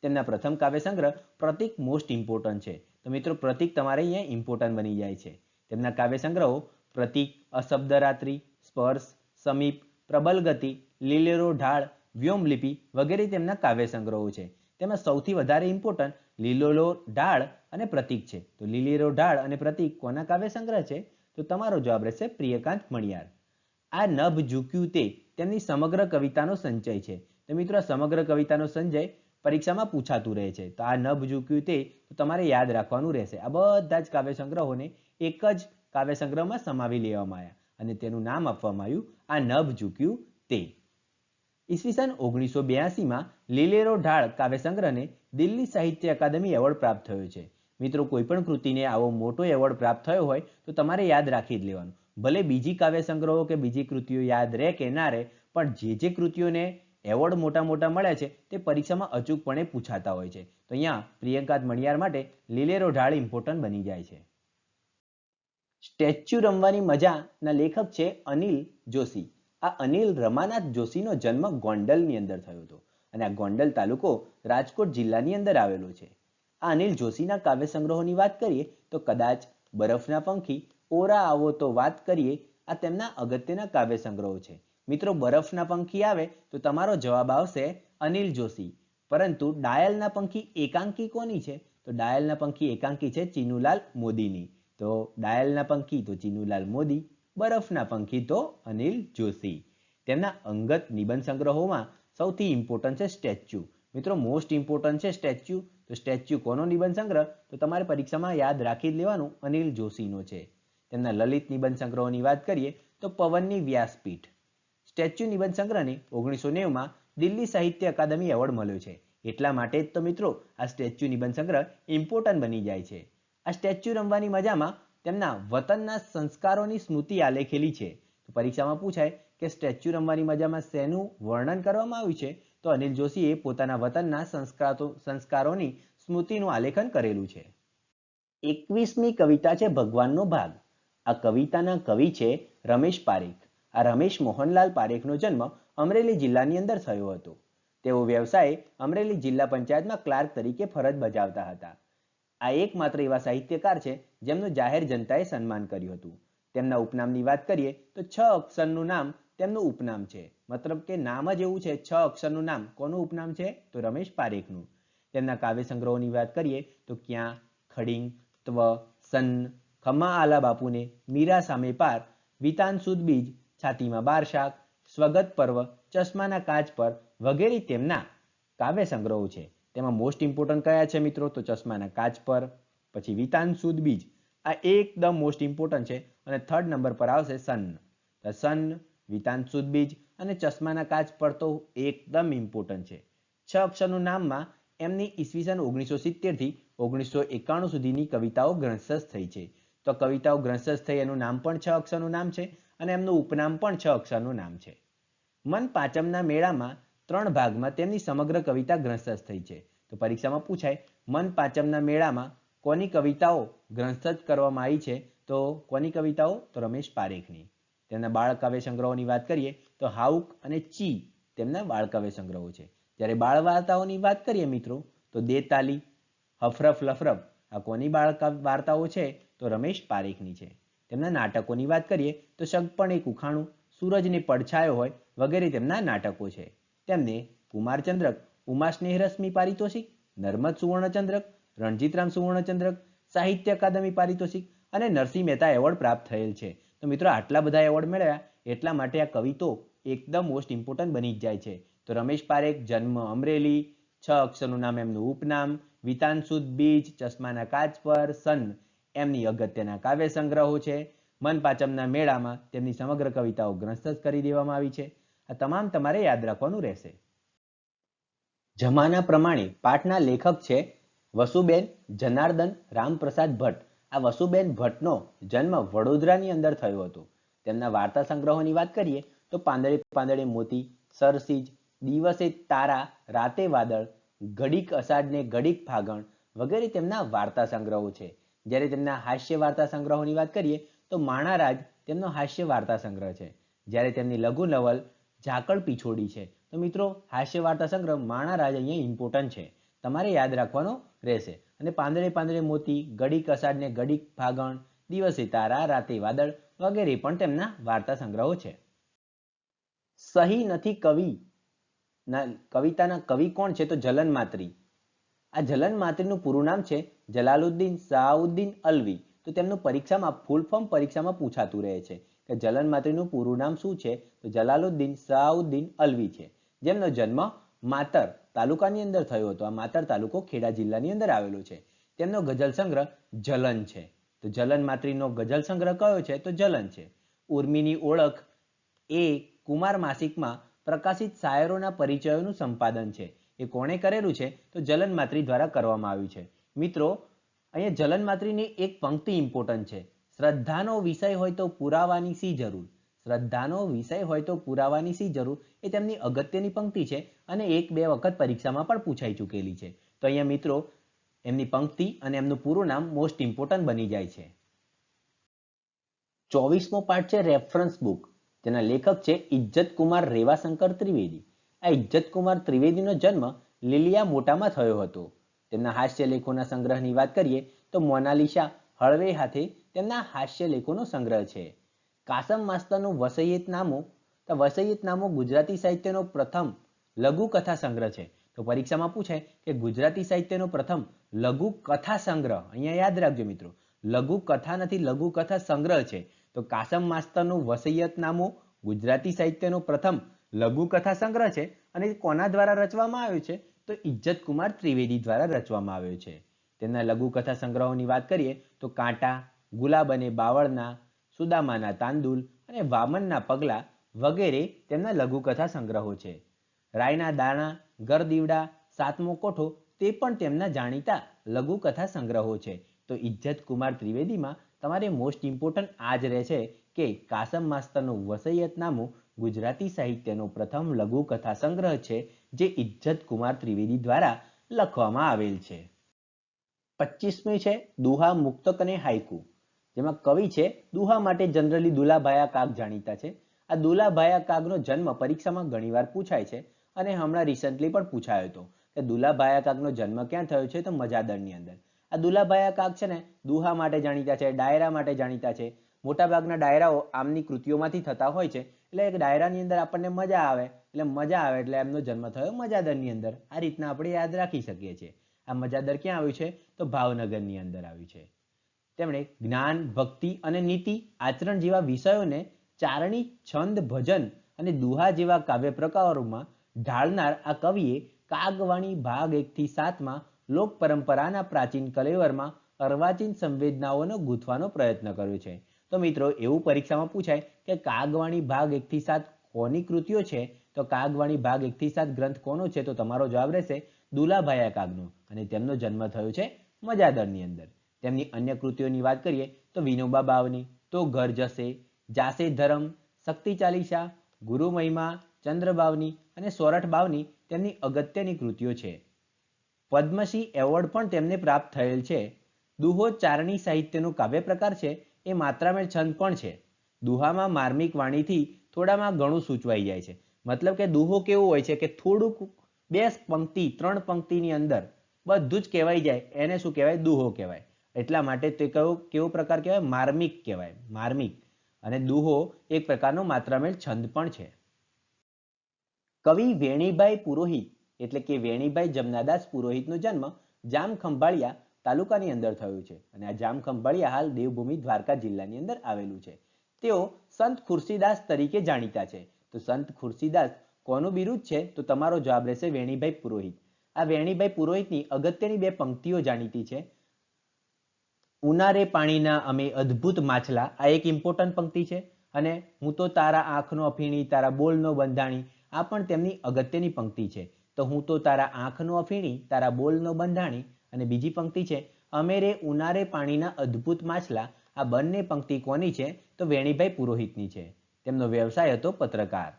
તેમના પ્રથમ કાવ્ય સંગ્રહ પ્રતીક મોસ્ટ ઇમ્પોર્ટન્ટ છે. તો મિત્રો પ્રતીક તમારે અહીંયા ઇમ્પોર્ટન્ટ બની જાય છે. તેમના કાવ્ય સંગ્રહો પ્રતીક, અશબ્દરાત્રિ, સ્પર્શ, સમીપ, પ્રબલ ગતિ, લીલેરો ઢાળ, વ્યોમલિપિ વગેરે તેમના કાવ્ય સંગ્રહો છે. તેમાં સૌથી વધારે ઇમ્પોર્ટન્ટ લીલેરો ઢાળ અને પ્રતીક છે. તો લીલેરો ઢાળ અને પ્રતીક કોના કાવ્ય સંગ્રહ છે? તો તમારો જવાબ રહેશે પ્રિયકાંત મણિયાર. આ નભ ઝૂક્યું તે તેમની સમગ્ર કવિતાનો સંચય છે. તો મિત્રો આ સમગ્ર કવિતાનો સંચય પરીક્ષામાં પૂછાતું રહે છે. તો આ નભ ઝૂક્યું તે તમારે યાદ રાખવાનું રહેશે. આ બધા જ કાવ્ય સંગ્રહોને એક જ કાવ્ય સંગ્રહમાં સમાવી લેવામાં આવ્યા અને તેનું નામ આપવામાં આવ્યું આ નભ ઝૂક્યું તે. ઈસવીસન 1982માં લીલેરો ઢાળ કાવ્ય સંગ્રહને દિલ્હી સાહિત્ય અકાદમી એવોર્ડ પ્રાપ્ત થયો છે. મિત્રો કોઈ પણ કૃતિને આવો મોટો એવોર્ડ પ્રાપ્ત થયો હોય તો તમારે યાદ રાખી જ લેવાનું. ભલે બીજી કાવ્ય સંગ્રહો કે બીજી કૃતિઓ યાદ રહે કે ના રહે, પણ જે કૃતિઓને એવોર્ડ મોટા મોટા મળ્યા છે તે પરીક્ષામાં અચૂકપણે પૂછાતા હોય છે. તો અહીંયા પ્રિયકાંત મણિયાર માટે લીલેરો ઢાળ ઇમ્પોર્ટન્ટ બની જાય છે. સ્ટેચ્યુ રમવાની મજાના લેખક છે અનિલ જોશી. આ અનિલ રમાનાથ જોશીનો જન્મ ગોંડલની અંદર થયો હતો અને આ ગોંડલ તાલુકો રાજકોટ જિલ્લાની અંદર આવેલો છે. આ અનિલ જોશીના કાવ્ય સંગ્રહોની વાત કરીએ તો કદાચ બરફના પંખી, ઓરા આવો તો વાત કરીએ, આ તેમના અગત્યના કાવ્ય સંગ્રહો છે. મિત્રો બરફના પંખી આવે તો તમારો જવાબ આવશે અનિલ જોશી. પરંતુ ડાયલના પંખી એકાંકી કોની છે? તો ડાયલના પંખી એકાંકી છે ચીનુલાલ મોદીની. તો ડાયલના પંખી તો ચીનુલાલ મોદી, બરફના પંખી તો અનિલ જોશી. તેમના અંગત નિબંધ સંગ્રહોમાં સૌથી ઇમ્પોર્ટન્ટ છે સ્ટેચ્યુ. મિત્રો મોસ્ટ ઇમ્પોર્ટન્ટ છે સ્ટેચ્યુ. તો સ્ટેચ્યુ કોનો નિબંધ સંગ્રહ? તો તમારે પરીક્ષામાં યાદ રાખી જ લેવાનું અનિલ જોશીનો છે. તેમના લલિત નિબંધ સંગ્રહોની વાત કરીએ તો પવનની વ્યાસપીઠ. સ્ટેચ્યુ નિબંધ સંગ્રહને 1990માં દિલ્હી સાહિત્ય અકાદમી એવોર્ડ મળ્યો છે. એટલા માટે જ તો મિત્રો આ સ્ટેચ્યુ નિબંધ સંગ્રહ ઇમ્પોર્ટન્ટ બની જાય છે. આ સ્ટેચ્યુ રમવાની મજામાં તેમના વતનના સંસ્કારોની સ્મૃતિ આલેખેલી છે. તો પરીક્ષામાં પૂછાય કે સ્ટેચ્યુ રમવાની મજામાં શેનું વર્ણન કરવામાં આવ્યું છે? તો અનિલ જોશીએ પોતાના વતનના સંસ્કારોની સ્મૃતિનું આલેખન કરેલું છે. 21મી કવિતા છે ભગવાનનો ભાગ. આ કવિતાના કવિ છે રમેશ પારેખ. આ રમેશ મોહનલાલ પારેખનો જન્મ અમરેલી જિલ્લાની અંદર થયો હતો. તેઓ વ્યવસાયે અમરેલી જિલ્લા પંચાયતમાં ક્લાર્ક તરીકે ફરજ બજાવતા હતા. આ એકમાત્ર એવા સાહિત્યકાર છે જેમનું જાહેર જનતાએ સન્માન કર્યું હતું. તેમના ઉપનામની વાત કરીએ તો 6 અક્ષરનું નામ તેમનું ઉપનામ છે. મતલબ કે નામ જ એવું છે, 6 અક્ષરનું નામ. કોનું ઉપનામ છે? તો રમેશ પારેખનું. તેમના કાવ્ય સંગ્રહોની વાત કરીએ તો ક્યાં, ખડિંગ, ત્વ, સન્ન, ખમ્મા આલા બાપુને, મીરા સામે પાર, વિતાન સુદ બીજ, છાતીમાં 12 શાક, સ્વગત પર્વ, ચશ્માના કાચ પર વગેરે તેમના કાવ્ય સંગ્રહો છે. તેમાં મોસ્ટ ઇમ્પોર્ટન્ટ કયા છે મિત્રો? તો ચશ્માના કાચ પર, પછી વિતાન સુદ બીજ, આ એકદમ મોસ્ટ ઇમ્પોર્ટન્ટ છે. અને 3rd નંબર પર આવશે સન્ન. સન્ન, વિતાન સુદ બીજ અને ચશ્માના કાચ પર તો એકદમ ઇમ્પોર્ટન્ટ છે. 6 અક્ષરનું નામમાં એમની ઈસવીસન 1970 થી 1991 સુધીની કવિતાઓ ગ્રંથસ્થ થઈ છે. તો કવિતાઓ ગ્રંથસ્થ થઈ એનું નામ પણ 6 અક્ષરનું નામ છે અને એમનું ઉપનામ પણ 6 અક્ષરનું નામ છે. મન પાંચમના મેળામાં 3 ભાગમાં તેમની સમગ્ર કવિતા ગ્રંથસ્થ થઈ છે. તો પરીક્ષામાં પૂછાય મન પાંચમના મેળામાં કોની કવિતાઓ ગ્રંથસ્થ કરવામાં આવી છે? તો કોની કવિતાઓ? તો રમેશ પારેખની. તેમના બાળ કાવ્ય સંગ્રહોની વાત કરીએ તો હાઉક અને ચી તેમના બાળ કાવ્ય સંગ્રહો છે. જ્યારે બાળ વાર્તાઓની વાત કરીએ મિત્રો તો દેતાલી, હફરફ લફરફ, આ કોની બાળ વાર્તાઓ છે? તો રમેશ પારેખની છે. તેમના નાટકોની વાત કરીએ તો શગપણ એક ઉખાણું, સૂરજને પડછાયો હોય વગેરે તેમના નાટકો છે. તેમને કુમારચંદ્રક, ઉમાસ્નેહ રશ્મિ પારિતોષિક, નર્મદ સુવર્ણચંદ્રક, રણજીતરામ સુવર્ણચંદ્રક, સાહિત્ય અકાદમી પારિતોષિક અને નરસિંહ મહેતા એવોર્ડ પ્રાપ્ત થયેલ છે. તો મિત્રો આટલા બધા એવોર્ડ મેળવ્યા એટલા માટે આ કવિ તો એકદમ મોસ્ટ ઇમ્પોર્ટન્ટ બની જ જાય છે. તો રમેશ પારેખ, જન્મ અમરેલી, 6 અક્ષરનું નામ એમનું ઉપનામ, વિતાન સુદ બીજ, ચશ્માના કાચ પર, સન એમની અગત્યના કાવ્ય સંગ્રહો છે. મનપાચમના મેળામાં તેમની સમગ્ર કવિતાઓ ગ્રંથસ્થ કરી દેવામાં આવી છે. આ તમામ તમારે યાદ રાખવાનું રહેશે. જમાના પ્રમાણે પાઠના લેખક છે વસુબેન જનાર્દન રામપ્રસાદ ભટ્ટ. આ વસુબેન ભટ્ટનો જન્મ વડોદરાની અંદર થયો હતો. તેમના વાર્તા સંગ્રહોની વાત કરીએ તો પાંદડે પાંદડે મોતી, સરસીજ, દિવસે તારા, રાતે વાદળ, ઘડીક અષાઢ ને ઘડીક ફાગણ વગેરે તેમના વાર્તા સંગ્રહો છે. જ્યારે તેમના હાસ્ય વાર્તા સંગ્રહોની વાત કરીએ તો માણારાજ તેમનો હાસ્ય વાર્તા સંગ્રહ છે. જ્યારે તેમની લઘુ નવલ ઝાકળ પીછોડી છે. તો મિત્રો હાસ્ય વાર્તા સંગ્રહ માણારાજ અહીંયા ઇમ્પોર્ટન્ટ છે, તમારે યાદ રાખવાનો રહેશે. અને પાંદડે પાંદડે મોતી, ઘડીક અષાઢ ને ઘડીક ફાગણ, દિવસે તારા, રાતે વાદળ વગેરે પણ તેમના વાર્તા સંગ્રહો છે. સહી નથી કવિ કવિતાના કવિ કોણ છે? તો જલન માત્રી. આ જલન માત્રીનું પૂરું નામ છે જલાલુદ્દીન શાહઉદ્દીન અલ્વી. તો તેમનું પરીક્ષામાં ફૂલ ફોર્મ પરીક્ષામાં પૂછાતું રહે છે કે જલન માત્રીનું પૂરું નામ શું છે? તો જલાલુદ્દીન શાહઉદ્દીન અલ્વી છે, જેમનો જન્મ માતર તાલુકાની અંદર થયો હતો. આ માતર તાલુકો ખેડા જિલ્લાની અંદર આવેલો છે. તેમનો ગઝલ સંગ્રહ જલન છે. તો જલન માત્રીનો ગઝલ સંગ્રહ કયો છે? તો જલન છે. ઉર્મિની ઓળખ એ કુમાર માસિકમાં પ્રકાશિત શાયરોના પરિચયોનું સંપાદન છે. એ કોણે કરેલું છે? તો જલન માત્રી દ્વારા કરવામાં આવ્યું છે. મિત્રો અહીંયા જલન માત્રીની એક પંક્તિ ઇમ્પોર્ટન્ટ છે. શ્રદ્ધાનો વિષય હોય તો પુરાવાની શી જરૂર. શ્રદ્ધાનો વિષય હોય તો પુરાવાની શી જરૂર, એ તેમની અગત્યની પંક્તિ છે અને 1-2 વખત પરીક્ષામાં પણ પૂછાઈ ચૂકેલી છે. તો અહીંયા મિત્રો એમની પંક્તિ અને એમનું પૂરું નામ મોસ્ટ ઇમ્પોર્ટન્ટ બની જાય છે. 24મો પાઠ છે રેફરન્સ બુક, જેના લેખક છે ઇજ્જતકુમાર રેવાશંકર ત્રિવેદી. આ ઇજ્જતકુમાર ત્રિવેદીનો જન્મ લીલિયા મોટામાં થયો હતો. તેમના હાસ્ય લેખોના સંગ્રહની વાત કરીએ તો મોનાલિસા, હળવે હાથે તેમના હાસ્ય લેખોનો સંગ્રહ છે. કાસમ માસ્તરનું વસૈયતનામું ગુજરાતી સાહિત્યનો પ્રથમ લઘુ કથા સંગ્રહ છે. તો પરીક્ષામાં પૂછાય કે ગુજરાતી સાહિત્યનો પ્રથમ લઘુ કથા સંગ્રહ, અહીંયા યાદ રાખજો મિત્રો, લઘુ કથા નથી, લઘુ કથા સંગ્રહ છે. તો કાસમ માસ્તરનું વસૈયતનામું ગુજરાતી સાહિત્યનો પ્રથમ લઘુ કથા સંગ્રહ છે અને કોના દ્વારા રચવામાં આવ્યો છે? તો ઇજ્જતકુમાર ત્રિવેદી દ્વારા રચવામાં આવ્યો છે. તેમના લઘુ કથા સંગ્રહોની વાત કરીએ તો કાંટા, ગુલાબ અને બાવળના, સુદામાના તાંદુલ અને વામનના પગલા વગેરે તેમના લઘુ કથા સંગ્રહો છે. રાયના દાણા, ગરદીવડા, સાતમો કોઠો તે પણ તેમના જાણીતા લઘુ કથા સંગ્રહો છે. તો ઇજ્જતકુમાર ત્રિવેદીમાં તમારે મોસ્ટ ઇમ્પોર્ટન્ટ આ જ રહે છે કે કાસમ માસ્તરનું વસૈયતનામું ગુજરાતી સાહિત્યનો પ્રથમ લઘુ કથા સંગ્રહ છે, જે ઇજ્જતકુમાર ત્રિવેદી દ્વારા લખવામાં આવેલ છે. 25મી છે દુહા, મુક્તક અને હાઈકુ, જેમાં કવિ છે દુહા માટે જનરલી દુલાભાયા કાગ જાણીતા છે. આ દુલાભાયા કાગનો જન્મ પરીક્ષામાં ઘણીવાર પૂછાય છે અને હમણાં રિસન્ટલી પણ પૂછાયો હતો કે દુલાભાયા કાગનો જન્મ ક્યાં થયો છે? તો મજાદરની અંદર. આ દુલાભાયા કાગ છે ને દુહા માટે જાણીતા છે, ડાયરા માટે જાણીતા છે. મોટાભાગના ડાયરાઓ આમની કૃતિઓમાંથી થતા હોય છે. એટલે એક ડાયરાની અંદર આપણને મજા આવે એટલે એમનો જન્મ થયો મજાદરની અંદર. આ રીતના આપણે યાદ રાખી શકીએ છીએ. આ મજાદર ક્યાં આવ્યું છે? તો ભાવનગરની અંદર આવ્યું છે. તેમણે જ્ઞાન, ભક્તિ અને નીતિ આચરણ જેવા વિષયોને ચારણી, છંદ, ભજન અને દુહા જેવા કાવ્ય પ્રકારોમાં ઢાળનાર આ કવિએ કાગવાણી ભાગ 1 થી 7માં લોક પરંપરાના પ્રાચીન કલેવરમાં અર્વાચીન સંવેદનાઓનો ગૂંથવાનો પ્રયત્ન કર્યો છે. તો મિત્રો એવું પરીક્ષામાં પૂછાય કે કાગવાણી ભાગ 1 થી 7 કોની કૃતિઓ છે? તો કાગવાણી ભાગ 1 થી 7 ગ્રંથ કોનો છે? તો તમારો જવાબ રહેશે દુલાભાયા કાગનો અને તેમનો જન્મ થયો છે મજાદરની અંદર. તેમની અન્ય કૃતિઓની વાત કરીએ તો વિનોબા ભાવેની, તો ઘર જશે, જાશે ધરમ, શક્તિ ચાલીસા, ગુરુ મહિમા, ચંદ્રબાવની અને સોરઠ બાવની તેમની અગત્યની કૃતિઓ છે. પદ્મશ્રી એવોર્ડ પણ તેમને પ્રાપ્ત થયેલ છે. દુહો ચારણી સાહિત્યનો કાવ્ય પ્રકાર છે. એ માત્રામેળ છંદ પણ છે. દુહામાં માર્મિક વાણીથી થોડામાં ઘણું સૂચવાઈ જાય છે. મતલબ કે દુહો કેવો હોય છે કે થોડુંક 2 પંક્તિ 3 પંક્તિની અંદર બધું જ કહેવાય જાય, એને શું કહેવાય? દુહો કહેવાય. એટલા માટે તે કેવો પ્રકાર કહેવાય? માર્મિક કહેવાય, માર્મિક. અને દુહો એક પ્રકારનો માત્રામેળ છંદ પણ છે. કવિ વેણીભાઈ પુરોહિત એટલે કે વેણીભાઈ જમનાદાસ પુરોહિતનો જન્મ જામખંભાળિયા તાલુકાની અંદર થયો છે. અને આ જામખંભાળિયા હાલ દેવભૂમિ દ્વારકા જિલ્લાની અંદર આવેલું છે. તેઓ સંત ખુરશીદાસ તરીકે જાણીતા છે. તો સંત ખુરશીદાસ કોનું બિરુદ છે? તો તમારો જવાબ રહેશે વેણીભાઈ પુરોહિત. આ વેણીભાઈ પુરોહિતની અગત્યની બે પંક્તિઓ જાણીતી છે. ઉનારે પાણીના અમે અદ્ભુત માછલા, આ એક ઇમ્પોર્ટન્ટ પંક્તિ છે. અને હું તો તારા આંખનો અફીણી, તારા બોલનો બંધાણી, આ પણ તેમની અગત્યની પંક્તિ છે. તો હું તો તારા આંખનો અફીણી, તારા બોલનો બંધાણી. અને બીજી પંક્તિ છે અમે રે ઉનારે પાણીના અદ્ભુત માછલા. આ બંને પંક્તિ કોની છે? તો વેણીભાઈ પુરોહિતની છે. તેમનો વ્યવસાય હતો પત્રકાર.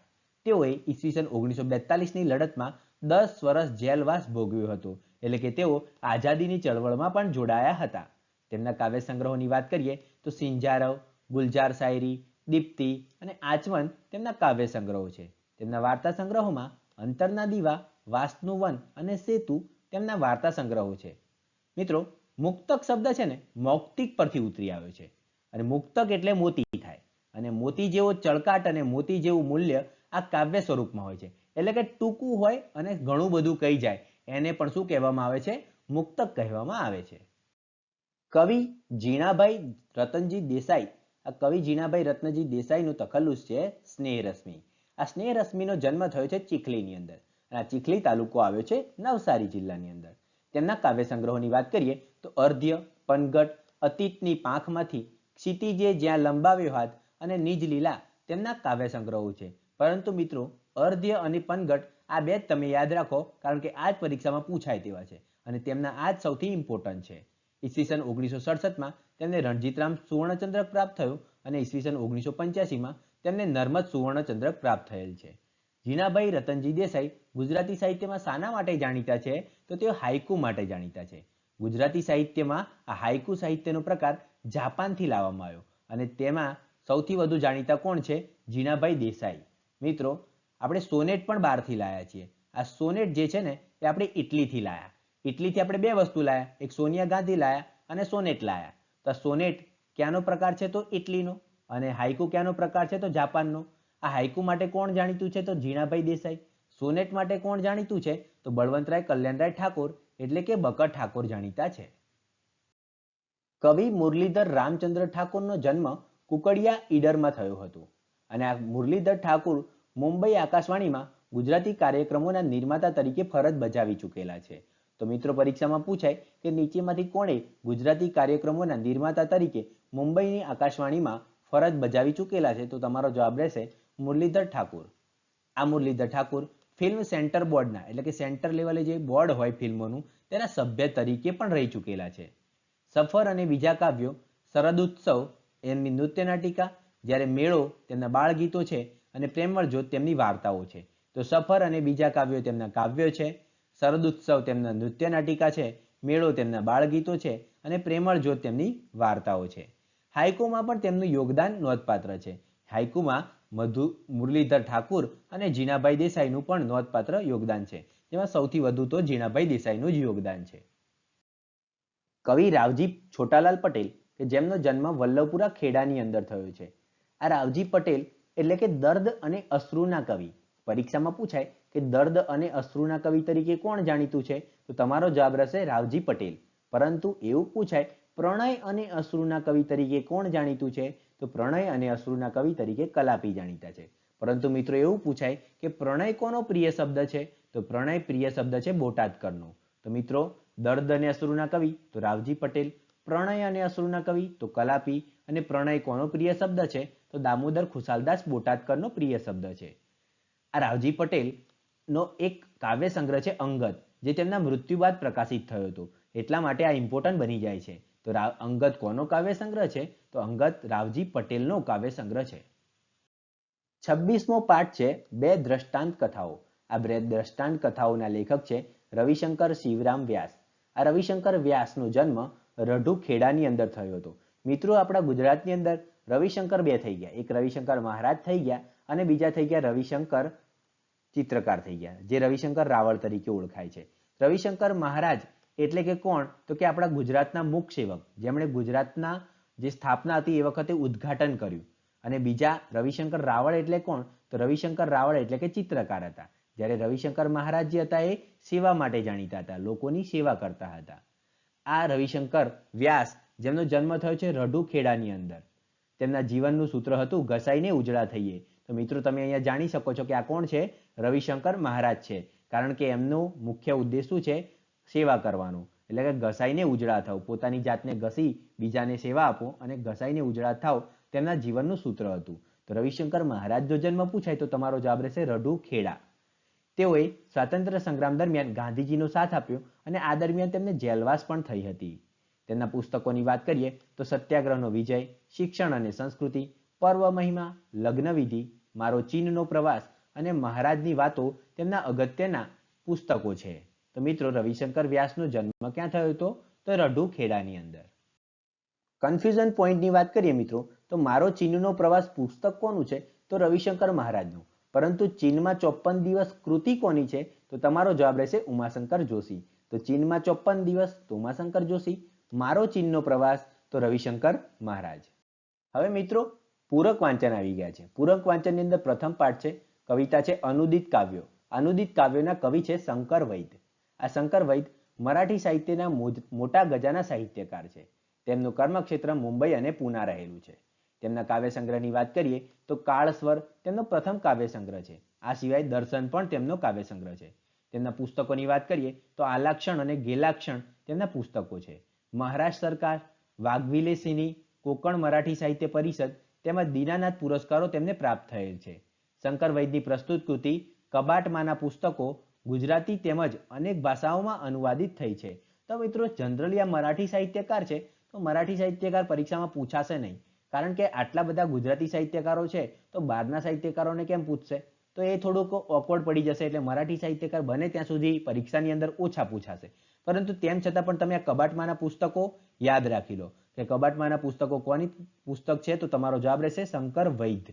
તેઓએ ઈસવીસન 1942ની લડતમાં 10 વર્ષ જેલવાસ ભોગવ્યો હતો. એટલે કે તેઓ આઝાદીની ચળવળમાં પણ જોડાયા હતા. તેમના કાવ્ય સંગ્રહોની વાત કરીએ તો સિંજારવ, ગુલજાર શાયરી, દીપ્તિ અને આચમન તેમના કાવ્ય સંગ્રહો છે. તેમના વાર્તા સંગ્રહોમાં અંતરના દીવા, વાસનું વન અને સેતુ તેમના વાર્તા સંગ્રહો છે. મિત્રો, મુક્તક શબ્દ છે ને મૌક્તિક પરથી ઉતરી આવ્યો છે. અને મુક્તક એટલે મોતી થાય. અને મોતી જેવો ચળકાટ અને મોતી જેવું મૂલ્ય આ કાવ્ય સ્વરૂપમાં હોય છે. એટલે કે ટૂંકું હોય અને ઘણું બધું કહી જાય, એને પણ શું કહેવામાં આવે છે? મુક્તક કહેવામાં આવે છે. કવિ જીણાભાઈ રતનજી દેસાઈ, આ કવિ જીણાભાઈ રત્નજી દેસાઈનું તખલ્લુસ છે સ્નેહરશ્મિ. આ સ્નેહરશ્મિનો જન્મ થયો છે ચીખલીની અંદર. અને આ ચીખલી તાલુકો આવ્યો છે નવસારી જિલ્લાની અંદર. તેમના કાવ્ય સંગ્રહોની વાત કરીએ તો અર્ધ્ય, પનઘટ, અતીતની પાંખમાંથી, ક્ષિતિજે જ્યાં લંબાવ્યો હાથ અને નિજ લીલા તેમના કાવ્ય સંગ્રહો છે. પરંતુ મિત્રો, અર્ધ્ય અને પનઘટ આ બે જ તમે યાદ રાખો, કારણ કે આ જ પરીક્ષામાં પૂછાય તેવા છે. અને તેમના આ જ સૌથી ઇમ્પોર્ટન્ટ છે. ઈસવીસન 1967માં તેમને રણજીતરામ સુવર્ણચંદ્રક પ્રાપ્ત થયો અને ઈસવીસન 1985માં તેમને નર્મદ સુવર્ણચંદ્રક પ્રાપ્ત થયેલ છે. જીણાભાઈ રતનજી દેસાઈ ગુજરાતી સાહિત્યમાં શાના માટે જાણીતા છે? તો તેઓ હાઇકુ માટે જાણીતા છે. ગુજરાતી સાહિત્યમાં આ હાઇકુ સાહિત્યનો પ્રકાર જાપાનથી લાવવામાં આવ્યો અને તેમાં સૌથી વધુ જાણીતા કોણ છે? જીણાભાઈ દેસાઈ. મિત્રો, આપણે સોનેટ પણ બહારથી લાયા છીએ. આ સોનેટ જે છે ને એ આપણે ઇટલીથી લાયા. ઇટલીથી આપણે બે વસ્તુ લાયા, એક સોનિયા ગાંધી લાયા અને સોનેટ લાયા. તો સોનેટ ક્યાંનો પ્રકાર છે? તો ઇટલીનો. અને હાઇકુ ક્યાંનો પ્રકાર છે? તો જાપાનનો. આ હાઇકુ માટે કોણ જાણીતું છે? તો જીણાભાઈ દેસાઈ. સોનેટ માટે કોણ જાણીતું છે? તો બળવંતરાય કલ્યાણરાય ઠાકોર એટલે કે બકર ઠાકોર જાણીતા છે. કવિ મુરલીધર રામચંદ્ર ઠાકોરનો જન્મ કુકડિયા ઈડરમાં થયો હતો. અને આ મુરલીધર ઠાકોર મુંબઈ આકાશવાણીમાં ગુજરાતી કાર્યક્રમોના નિર્માતા તરીકે ફરજ બજાવી ચૂકેલા છે. તો મિત્રો, પરીક્ષામાં પૂછાય કે નીચેમાંથી કોણે ગુજરાતી કાર્યક્રમોના નિર્માતા તરીકે મુંબઈની આકાશવાણીમાં ફરજ બજાવી ચૂકેલા છે? તો તમારો જવાબ રહેશે મુરલીધર ઠાકોર. આ મુરલીધર ઠાકોર ફિલ્મ સેન્ટર બોર્ડના, એટલે કે સેન્ટર લેવલે જે બોર્ડ હોય ફિલ્મોનું, તેના સભ્ય તરીકે પણ રહી ચૂકેલા છે. સફર અને બીજા કાવ્યો, શરદ ઉત્સવ એમની નૃત્ય નાટિકા, જ્યારે મેળો તેમના બાળ ગીતો છે અને પ્રેમળ જ્યોત તેમની વાર્તાઓ છે. તો સફર અને બીજા કાવ્યો તેમના કાવ્યો છે, શરદ ઉત્સવ તેમના નૃત્ય નાટિકા છે, મેળો તેમના બાળ ગીતો છે અને પ્રેમળ જ્યોત તેમની વાર્તાઓ છે. હાઇકુમાં પણ તેમનું યોગદાન નોંધપાત્ર છે. હાઇકુમાં મુરલીધર ઠાકોર અને જીણાભાઈ દેસાઈનું પણ નોંધપાત્ર યોગદાન છે. જેમાં સૌથી વધુ તો જીણાભાઈ દેસાઈનું જ યોગદાન છે. કવિ રાવજી છોટાલાલ પટેલ કે જેમનો જન્મ વલ્લભપુરા ખેડાની અંદર થયો છે. આ રાવજી પટેલ એટલે કે દર્દ અને અશ્રુના કવિ. પરીક્ષામાં પૂછાય કે દર્દ અને અશ્રુના કવિ તરીકે કોણ જાણીતું છે? તો તમારો જવાબ રહેશે રાવજી પટેલ. પરંતુ એવું પૂછાય પ્રણય અને અશ્રુના કવિ તરીકે કોણ જાણીતું છે? તો પ્રણય અને અશ્રુના કવિ તરીકે કલાપી જાણીતા છે. પરંતુ મિત્રો, એવું પૂછાય કે પ્રણય કોનો પ્રિય શબ્દ છે? તો પ્રણય પ્રિય શબ્દ છે બોટાદકરનો. તો મિત્રો, દર્દ અને અશ્રુના કવિ તો રાવજી પટેલ, પ્રણય અને અશ્રુના કવિ તો કલાપી, અને પ્રણય કોનો પ્રિય શબ્દ છે? તો દામોદર ખુશાલદાસ બોટાદકરનો પ્રિય શબ્દ છે. આ રાવજી પટેલનો એક કાવ્ય સંગ્રહ છે અંગદ, જે તેમના મૃત્યુ બાદ પ્રકાશિત થયો હતો. એટલા માટે આ ઇમ્પોર્ટન્ટ બની જાય છે. તો અંગદ કોનો કાવ્ય સંગ્રહ છે? તો અંગદ રાવજી પટેલનો કાવ્ય સંગ્રહ છે. 26મો પાઠ છે બે દ્રષ્ટાંત કથાઓ. આ બે દ્રષ્ટાંત કથાઓના લેખક છે રવિશંકર શિવરામ વ્યાસ. આ રવિશંકર વ્યાસનો જન્મ રઢુ ખેડાની અંદર થયો હતો. મિત્રો, આપણા ગુજરાતની અંદર રવિશંકર બે થઈ ગયા. એક રવિશંકર મહારાજ થઈ ગયા અને બીજા થઈ ગયા રવિશંકર ચિત્રકાર થઈ ગયા, જે રવિશંકર રાવળ તરીકે ઓળખાય છે. રવિશંકર મહારાજ એટલે કે કોણ? તો કે આપણા ગુજરાતના મુખ સેવક, જેમણે ગુજરાતના જે સ્થાપના હતી એ વખતે ઉદ્ઘાટન કર્યું. અને બીજા રવિશંકર રાવળ એટલે કોણ? તો રવિશંકર રાવળ એટલે કે ચિત્રકાર હતા. જ્યારે રવિશંકર મહારાજ જે હતા એ સેવા માટે જાણીતા હતા, લોકોની સેવા કરતા હતા. આ રવિશંકર વ્યાસ, જેમનો જન્મ થયો છે રઢુખેડાની અંદર, તેમના જીવનનું સૂત્ર હતું ઘસાઈને ઉજળા થઈએ. તો મિત્રો તમે અહીંયા જાણી શકો છો કે આ કોણ છે? રવિશંકર મહારાજ છે. કારણ કે એમનું મુખ્ય ઉદ્દેશ શું છે? સેવા કરવાનું. એટલે કે ઘસાઈને ઉજળા થાવ, પોતાની જાતને ઘસી બીજાને સેવા આપો અને ઘસાઈને ઉજળા થાવ, તેમના જીવનનું સૂત્ર હતું. તો રવિશંકર મહારાજનો જન્મ પૂછાય તો તમારો જવાબ રહેશે રઢુખેડા. તેઓએ સ્વાતંત્ર્ય સંગ્રામ દરમિયાન ગાંધીજીનો સાથ આપ્યો અને આ દરમિયાન તેમને જેલવાસ પણ થઈ હતી. તેમના પુસ્તકોની વાત કરીએ તો સત્યાગ્રહનો વિજય, શિક્ષણ અને સંસ્કૃતિ, પર્વ મહિમા, લગ્નવિધિ, મારો ચીનનો પ્રવાસ અને મહારાજની વાતો તેમના અગત્યના પુસ્તકો છે. તો મિત્રો રવિશંકર વ્યાસનો જન્મ ક્યાં થયો હતો? તો રઢુખેડાની અંદર. કન્ફ્યુઝન પોઈન્ટની વાત કરીએ મિત્રો તો મારો ચીનનો પ્રવાસ પુસ્તક કોનું છે? તો રવિશંકર મહારાજનું. પરંતુ ચીનમાં 54 દિવસ કૃતિ કોની છે? તો તમારો જવાબ રહેશે ઉમાશંકર જોશી. તો ચીનમાં 54 દિવસ તો ઉમાશંકર જોશી. મારો ચીનનો પ્રવાસ તો રવિશંકર મહારાજ. હવે મિત્રો પૂરક વાંચન આવી ગયા છે. પૂરક વાંચનની અંદર પ્રથમ પાઠ છે, કવિતા છે અનુદિત કાવ્યો. અનુદિત કાવ્યોના કવિ છે શંકર વૈદ. આ શંકર વૈદ મરાઠી સાહિત્યના મોટા ગજાના સાહિત્યકાર છે. તેમનું કર્મક્ષેત્ર મુંબઈ અને પૂના રહેલું છે. તેમના કાવ્ય સંગ્રહની વાત કરીએ તો કાળસ્વર તેમનો પ્રથમ કાવ્ય સંગ્રહ છે. આ સિવાય દર્શન પણ તેમનો કાવ્ય સંગ્રહ છે. તેમના પુસ્તકોની વાત કરીએ તો આલાક્ષણ અને ગેલાક્ષણ તેમના પુસ્તકો છે. મહારાષ્ટ્ર સરકાર, વાઘવિલેસિની, કોકણ મરાઠી સાહિત્ય પરિષદ તેમજ દીનાનાથ પુરસ્કારો તેમને પ્રાપ્ત થયેલ છે. શંકર વૈદની પ્રસ્તુત કૃતિ કબાટમાંના પુસ્તકો ગુજરાતી તેમજ અનેક ભાષાઓમાં અનુવાદિત થઈ છે. તો મિત્રો જનરલી આ મરાઠી સાહિત્યકાર છે, તો મરાઠી સાહિત્યકાર પરીક્ષામાં પૂછાશે નહીં. કારણ કે આટલા બધા ગુજરાતી સાહિત્યકારો છે તો બહારના સાહિત્યકારોને કેમ પૂછશે? તો એ થોડુંક ઓકવર્ડ પડી જશે. એટલે મરાઠી સાહિત્યકાર બને ત્યાં સુધી પરીક્ષાની અંદર ઓછા પૂછાશે. પરંતુ તેમ છતાં પણ તમે આ કબાટમાંના પુસ્તકો યાદ રાખી લો કે કબાટમાંના પુસ્તકો કોની પુસ્તક છે? તો તમારો જવાબ રહેશે શંકર વૈદ.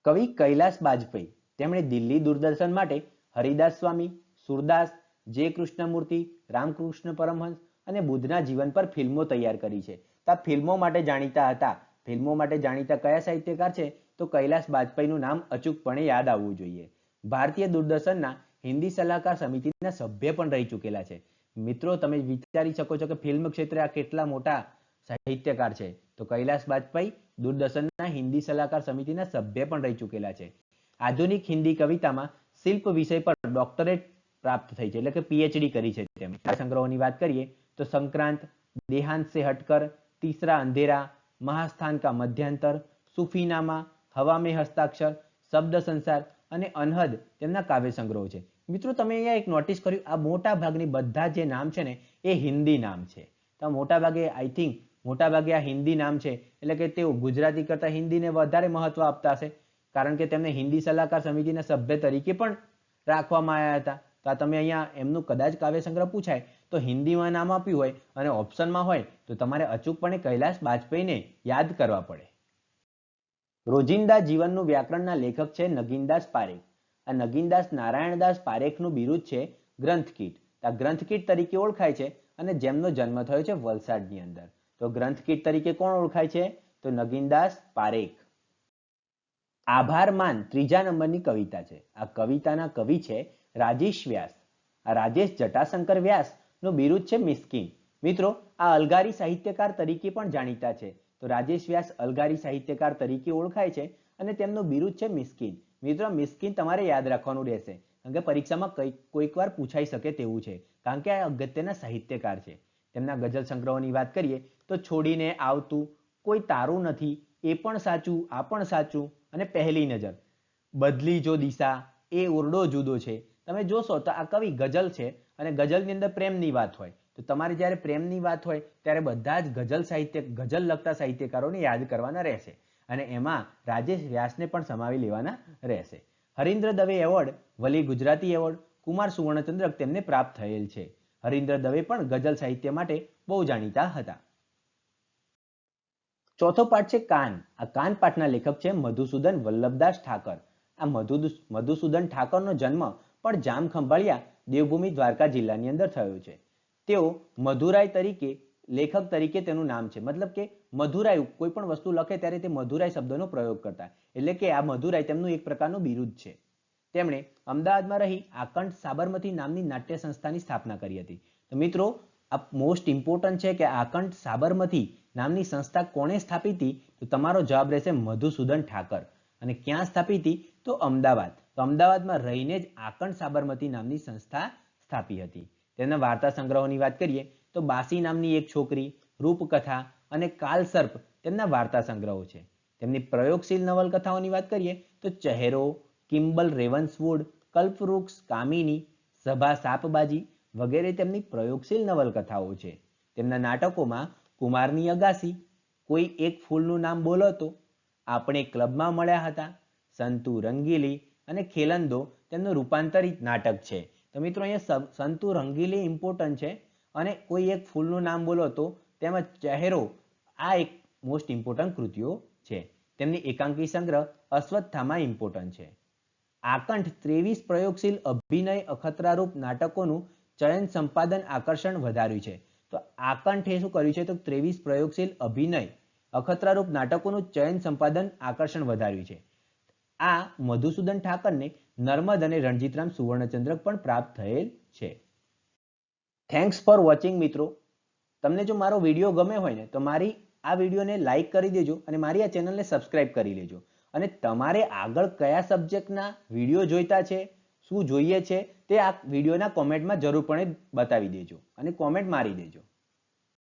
કવિ કૈલાસ બાજપેયી, તેમણે દિલ્હી દૂરદર્શન માટે હરિદાસ સ્વામી, સુરદાસ, જે કૃષ્ણમૂર્તિ, રામકૃષ્ણ પરમહંસ અને બુદ્ધના જીવન પર ફિલ્મો તૈયાર કરી છે. તો આ ફિલ્મો માટે જાણીતા હતા. ફિલ્મો માટે જાણીતા કયા સાહિત્યકાર છે? તો કૈલાસ બાજપેયીનું નામ અચૂકપણે યાદ આવવું જોઈએ. ભારતીય દૂરદર્શનના હિન્દી સલાહકાર સમિતિના સભ્ય પણ રહી ચૂકેલા છે. મિત્રો તમે વિચારી શકો છો કે ફિલ્મ ક્ષેત્રે આ કેટલા મોટા સાહિત્યકાર છે. તો કૈલાસ બાજપેયી દૂરદર્શનના હિન્દી સલાહકાર સમિતિના સભ્ય પણ રહી ચૂકેલા છે. આધુનિક હિન્દી કવિતામાં શિલ્પ વિષય પર ડોક્ટરેટ પ્રાપ્ત થઈ છે, એટલે કે પીએચડી કરી છે. તેમના સંગ્રહોની વાત કરીએ તો સંક્રાંત, દેહાંત સે હટકર, તીસરા અંધેરા, મહાસ્થાન કા મધ્यांतर, સુફીનામા, હવા મેં હસ્તાક્ષર, શબ્દ સંસાર અને અનહદ તેમના કાવ્ય સંગ્રહો છે. મિત્રો તમે અહીંયા એક નોટિસ કર્યું, આ મોટા ભાગની બધા જે નામ છે ને એ હિન્દી નામ છે. તો મોટા ભાગે આઈ થિંક મોટા ભાગે આ હિન્દી નામ છે, એટલે કે તેઓ ગુજરાતી કરતા હિન્દીને વધારે મહત્વ આપતા હશે. કારણ કે તેમને હિન્દી સલાહકાર સમિતિના સભ્ય તરીકે પણ રાખવામાં આવ્યા હતા. તો આ તમે અહીંયા એમનું કદાચ કાવ્ય સંગ્રહ પૂછાય તો હિન્દીમાં નામ આપ્યું હોય અને ઓપ્શનમાં હોય તો તમારે અચૂકપણે કૈલાસ બાજપેયીને યાદ કરવા પડે. રોજિંદા જીવનનું વ્યાકરણના લેખક છે નગીનદાસ પારેખ. આ નગીનદાસ નારાયણદાસ પારેખનું બિરુદ છે ગ્રંથકીટ. આ ગ્રંથકીટ તરીકે ઓળખાય છે અને જેમનો જન્મ થયો છે વલસાડની અંદર. તો ગ્રંથકીટ તરીકે કોણ ઓળખાય છે? તો નગીનદાસ પારેખ. આભાર માન ત્રીજા નંબરની કવિતા છે. આ કવિતાના કવિ છે રાજેશ વ્યાસ. આ રાજેશ જટાશંકર વ્યાસ નું બિરુદ છે મિસ્કીન. મિત્રો આ અલગારી સાહિત્યકાર તરીકે પણ જાણીતા છે. તો રાજેશ વ્યાસ અલગારી સાહિત્યકાર તરીકે ઓળખાય છે અને તેમનું બિરુદ છે મિસ્કીન. મિત્રો મિસ્કીન તમારે યાદ રાખવાનું રહેશે, કારણ કે પરીક્ષામાં કોઈક વાર પૂછાઈ શકે તેવું છે, કારણ કે આ અગત્યના સાહિત્યકાર છે. તેમના ગઝલ સંગ્રહોની વાત કરીએ તો છોડીને આવતું, કોઈ તારું નથી, એ પણ સાચું, આ પણ સાચું અને પહેલી નજર, બદલી જો દિશા, એ ઓરડો જુદો છે. તમે જોશો તો આ કવિ ગઝલ છે અને ગઝલની અંદર પ્રેમની વાત હોય. તો તમારે જ્યારે પ્રેમની વાત હોય ત્યારે બધા જ ગઝલ લગતા સાહિત્યકારોને યાદ કરવાના રહેશે અને એમાં રાજેશ વ્યાસને પણ સમાવી લેવાના રહેશે. હરીન્દ્ર દવે એવોર્ડ, વલી ગુજરાતી એવોર્ડ, કુમાર સુવર્ણચંદ્રક તેમને પ્રાપ્ત થયેલ છે. હરીન્દ્ર દવે પણ ગઝલ સાહિત્ય માટે બહુ જાણીતા હતા. ચોથો પાઠ છે કાન. આ કાન પાઠના લેખક છે મધુસૂદન વલ્લભદાસ ઠાકર. આ મધુસૂદન ઠાકરનો જન્મ પણ જામખંભાળિયા દેવભૂમિ દ્વારકા જિલ્લાની અંદર થયો છે. તેઓ મધુરાય તરીકે લેખક તરીકે તેનું નામ છે. મતલબ કે મધુરાય કોઈ પણ વસ્તુ લખે ત્યારે તે મધુરાય શબ્દનો પ્રયોગ કરતા, એટલે કે આ મધુરાય તેમનું એક પ્રકારનું બિરુદ છે. તેમણે અમદાવાદમાં રહી આકંઠ સાબરમતી નામની નાટ્ય સંસ્થાની સ્થાપના કરી હતી. તો મિત્રો, આ મોસ્ટ ઇમ્પોર્ટન્ટ છે કે આકંઠ સાબરમતી નામની સંસ્થા કોણે સ્થાપી હતી? તો તમારો જવાબ રહેશે મધુસૂદન ઠાકર. અને ક્યાં સ્થાપી હતી? તો અમદાવાદ. તો અમદાવાદમાં રહીને જ આકંઠ સાબરમતી નામની સંસ્થા સ્થાપી હતી. તેના વાર્તા સંગ્રહોની વાત કરીએ તો બાસી નામની એક છોકરી, રૂપકથા અને કાલસર્પ તેમના વાર્તા સંગ્રહો છે. તેમની પ્રયોગશીલ નવલકથાઓની વાત કરીએ તો ચહેરો, કિમ્બલ રેવન્સવુડ, કલ્પવૃક્ષ, કામિની, સભા સાપબાજી વગેરે તેમની પ્રયોગશીલ નવલકથાઓ છે. તેમના નાટકોમાં કુમારની અગાસી, કોઈ એક ફૂલનું નામ બોલો તો, આપણે ક્લબમાં મળ્યા હતા, સંતુ રંગીલી અને ખેલંદો તેમનું રૂપાંતરિત નાટક છે. તો મિત્રો, અહીંયા સંતુ રંગીલી ઇમ્પોર્ટન્ટ છે અને કોઈ એક ફૂલનું નામ બોલો તો તેમજ ચહેરો આ એક મોસ્ટ ઇમ્પોર્ટન્ટ કૃતિઓ છે. તેમની એકાંકી સંગ્રહ અશ્વત્થામા ઇમ્પોર્ટન્ટ છે. આકંઠ 23 પ્રયોગશીલ અભિનય અખતરારૂપ નાટકોનું ચયન સંપાદન આકર્ષણ વધાર્યું છે. તો આકંઠે શું કર્યું છે? તો 23 પ્રયોગશીલ અભિનય અખતરારૂપ નાટકોનું ચયન સંપાદન આકર્ષણ વધાર્યું છે. આ મધુસૂદન ઠાકરને નર્મદ અને રણજીતરામ સુવર્ણચંદ્રક પણ પ્રાપ્ત થયેલ છે. થેન્ક્સ ફોર વોચિંગ મિત્રો. તમને જો મારો વિડીયો ગમે હોય ને તો મારી આ વિડીયોને લાઈક કરી દેજો અને મારી આ ચેનલને સબસ્ક્રાઇબ કરી લેજો. અને તમારે આગળ કયા સબ્જેક્ટના વિડીયો જોઈતા છે, શું જોઈએ છે તે આ વિડીયોના કોમેન્ટમાં જરૂરપણે બતાવી દેજો અને કોમેન્ટ મારી દેજો.